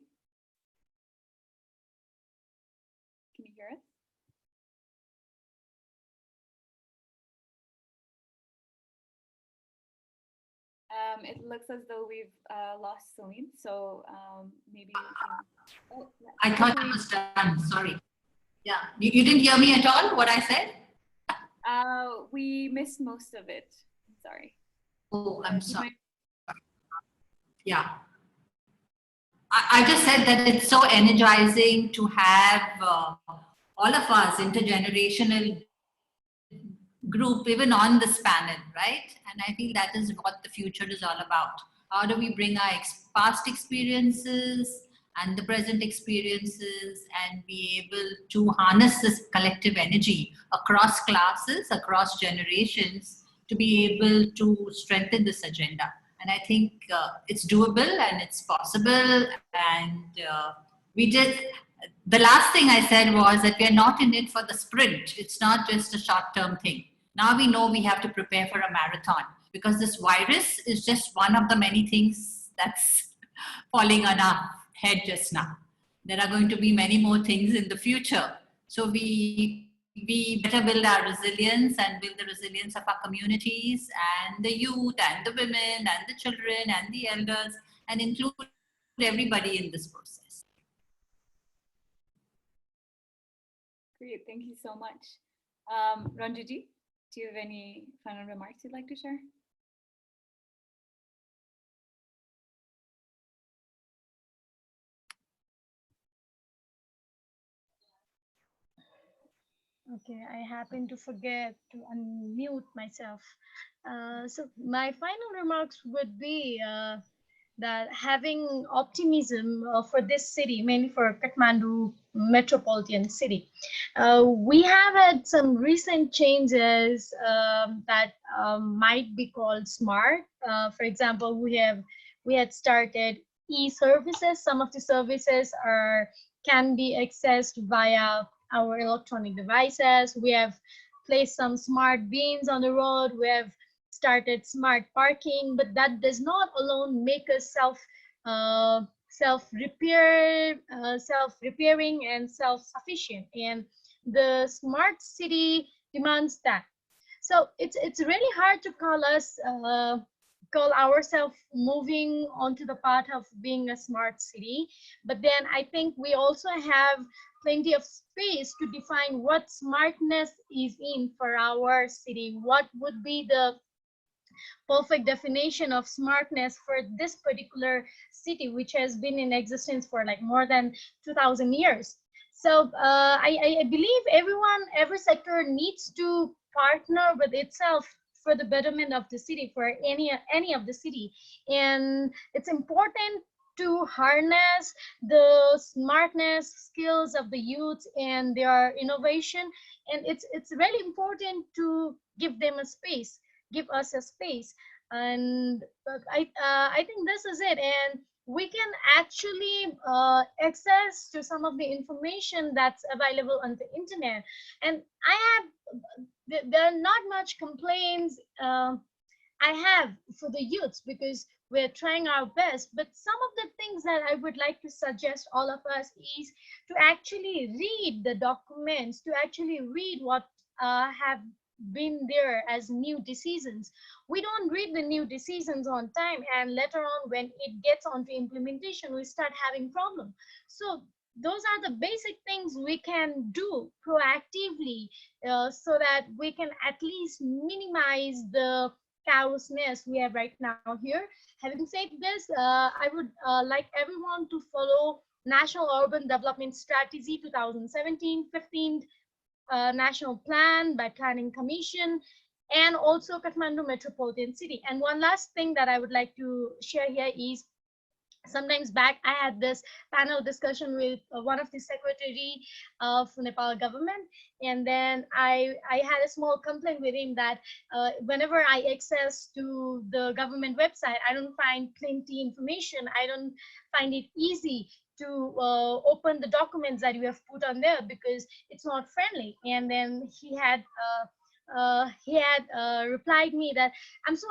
Can you hear us? It looks as though we've lost Celine, so maybe we can... Oh, I thought I was done, sorry. Yeah, you didn't hear me at all, what I said? We missed most of it, I'm sorry. Oh, I'm sorry. Yeah. I just said that it's so energizing to have all of us, intergenerational group, even on this panel, right? And I feel that is what the future is all about. How do we bring our past experiences and the present experiences and be able to harness this collective energy across classes, across generations, to be able to strengthen this agenda. And I think it's doable and it's possible. And the last thing I said was that we're not in it for the sprint. It's not just a short-term thing. Now we know we have to prepare for a marathon, because this virus is just one of the many things that's falling on our head just now. There are going to be many more things in the future. So we better build our resilience and build the resilience of our communities and the youth and the women and the children and the elders, and include everybody in this process. Great, thank you so much. Ranjuji, do you have any final remarks you'd like to share? Okay, I happen to forget to unmute myself. So my final remarks would be that having optimism for this city, mainly for Kathmandu metropolitan city. We have had some recent changes that might be called smart. For example, we had started e-services. Some of the services can be accessed via our electronic devices. We have placed some smart beams on the road. We have started smart parking, but that does not alone make us self-repairing and self-sufficient. And the smart city demands that. So it's really hard to call ourselves moving onto the path of being a smart city. But then I think we also have plenty of space to define what smartness is in for our city. What would be the perfect definition of smartness for this particular city, which has been in existence for like more than 2,000 years. So I believe every sector needs to partner with itself for the betterment of the city, for any of the city. And it's important to harness the smartness skills of the youth and their innovation. And it's really important to give them a space, give us a space. And I think this is it. And we can actually access to some of the information that's available on the internet. And there are not much complaints I have for the youths, because we're trying our best. But some of the things that I would like to suggest all of us is to actually read the documents, to actually read what have been there as new decisions. We don't read the new decisions on time, and later on when it gets onto implementation, we start having problems. So those are the basic things we can do proactively so that we can at least minimize the chaosness we have right now here. Having said this, I would like everyone to follow National Urban Development Strategy 2017-15 National Plan by Planning Commission, and also Kathmandu Metropolitan City. And one last thing that I would like to share here is, sometimes back I had this panel discussion with one of the secretary of Nepal government, and then I had a small complaint with him that whenever I access to the government website, I don't find plenty information. I don't find it easy to open the documents that you have put on there because it's not friendly. And then he had he had replied me that I'm so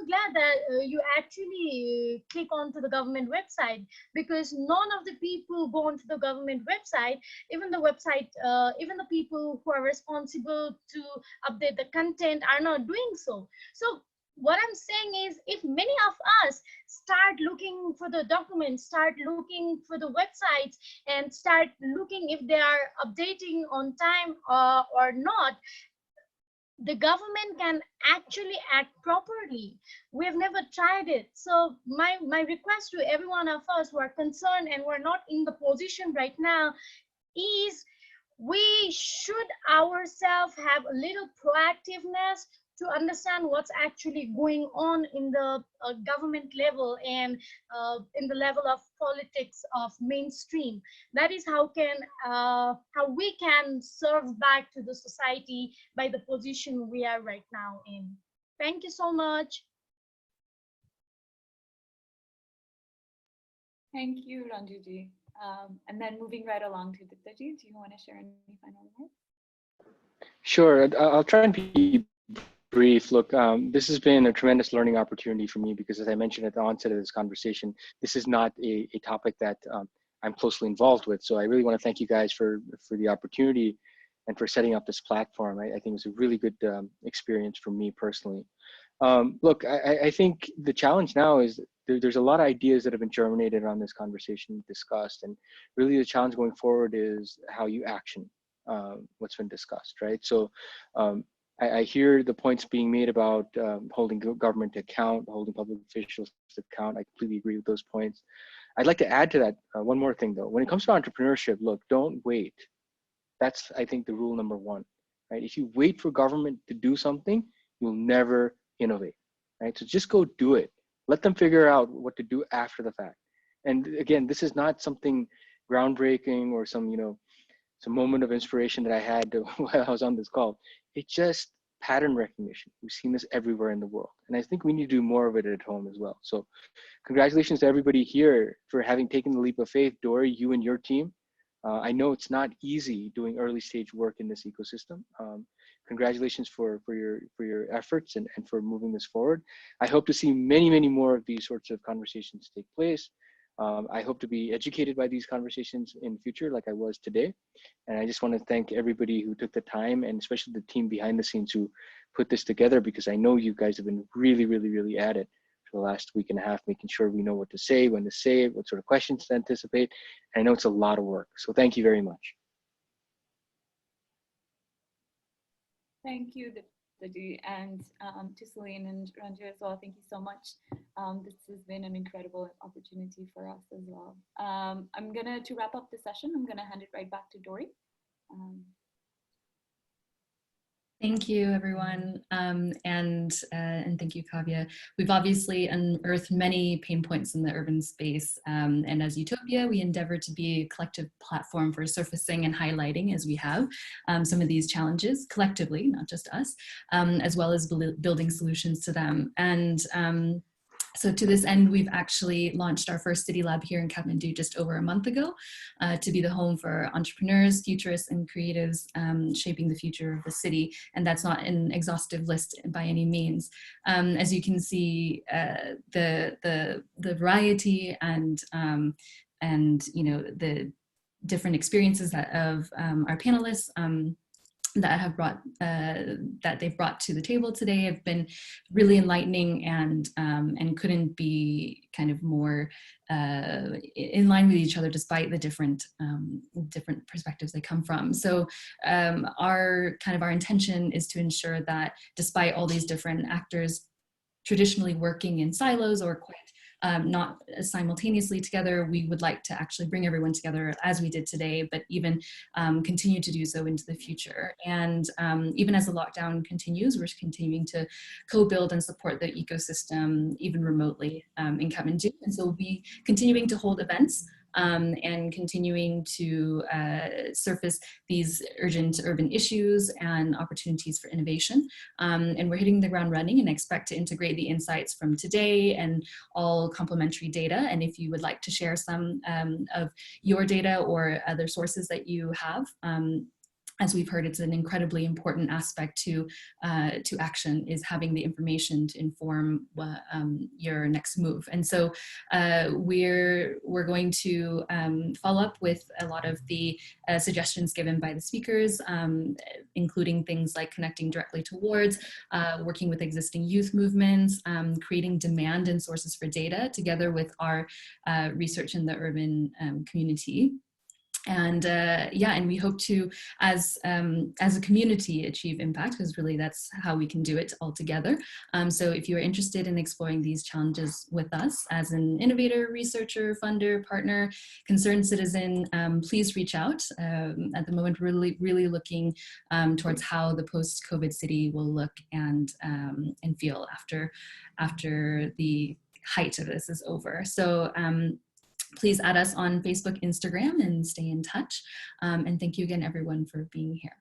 glad that you actually click onto the government website, because none of the people who go onto the government website, even even the people who are responsible to update the content, are not doing so. So what I'm saying is, if many of us start looking for the documents, start looking for the websites, and start looking if they are updating on time or not, the government can actually act properly. We have never tried it. So my request to every one of us who are concerned and who are not in the position right now is, we should ourselves have a little proactiveness to understand what's actually going on in the government level and in the level of politics of mainstream. That is how we can serve back to the society by the position we are right now in. Thank you so much. Thank you, Ranjuji. And then moving right along to Diptaji, do you want to share any final remarks? Sure, I'll try and be brief. Look, this has been a tremendous learning opportunity for me, because as I mentioned at the onset of this conversation, this is not a topic that I'm closely involved with. So I really want to thank you guys for the opportunity and for setting up this platform. I think it was a really good experience for me personally. Look, I think the challenge now is there's a lot of ideas that have been germinated on this conversation, discussed, and really the challenge going forward is how you action what's been discussed, right? So I hear the points being made about holding government to account, holding public officials to account. I completely agree with those points. I'd like to add to that one more thing though. When it comes to entrepreneurship, look, don't wait. That's, I think, the rule number one, right? If you wait for government to do something, you'll never innovate, right? So just go do it. Let them figure out what to do after the fact. And again, this is not something groundbreaking or some, some moment of inspiration that I had while I was on this call. It's just pattern recognition. We've seen this everywhere in the world. And I think we need to do more of it at home as well. So congratulations to everybody here for having taken the leap of faith. Dory, you and your team. I know it's not easy doing early stage work in this ecosystem. Congratulations for your efforts and for moving this forward. I hope to see many, many more of these sorts of conversations take place. I hope to be educated by these conversations in the future like I was today. And I just want to thank everybody who took the time, and especially the team behind the scenes who put this together, because I know you guys have been really, really, really at it for the last week and a half, making sure we know what to say, when to say it, what sort of questions to anticipate. And I know it's a lot of work. So thank you very much. Thank you, Diptaji, and to Celine and Ranju as well. Thank you so much. This has been an incredible opportunity for us as well. To wrap up the session, I'm gonna hand it right back to Dory. Thank you, everyone, and thank you, Kavya. We've obviously unearthed many pain points in the urban space, and as Utopia, we endeavor to be a collective platform for surfacing and highlighting, as we have, some of these challenges collectively, not just us, as well as building solutions to them. And so to this end, we've actually launched our first CITYLAB here in Kathmandu just over a month ago to be the home for entrepreneurs, futurists, and creatives shaping the future of the city. And that's not an exhaustive list by any means. As you can see, the variety and the different experiences of our panelists that they've brought to the table today have been really enlightening and couldn't be kind of more in line with each other, despite the different perspectives they come from. So our intention is to ensure that despite all these different actors traditionally working in silos or quite not simultaneously together, we would like to actually bring everyone together as we did today, but even continue to do so into the future. And even as the lockdown continues, we're continuing to co-build and support the ecosystem, even remotely in Kathmandu. And so we'll be continuing to hold events and continuing to surface these urgent urban issues and opportunities for innovation. And we're hitting the ground running and expect to integrate the insights from today and all complementary data. And if you would like to share some of your data or other sources that you have, as we've heard, it's an incredibly important aspect to action, is having the information to inform your next move. And so we're going to follow up with a lot of the suggestions given by the speakers, including things like connecting directly towards, working with existing youth movements, creating demand and sources for data together with our research in the urban community. And yeah, and we hope to, as a community, achieve impact, because really that's how we can do it all together. So if you're interested in exploring these challenges with us as an innovator, researcher, funder, partner, concerned citizen, please reach out. At the moment, really looking towards how the post-COVID city will look and feel after the height of this is over. So please add us on Facebook, Instagram, and stay in touch. And thank you again, everyone, for being here.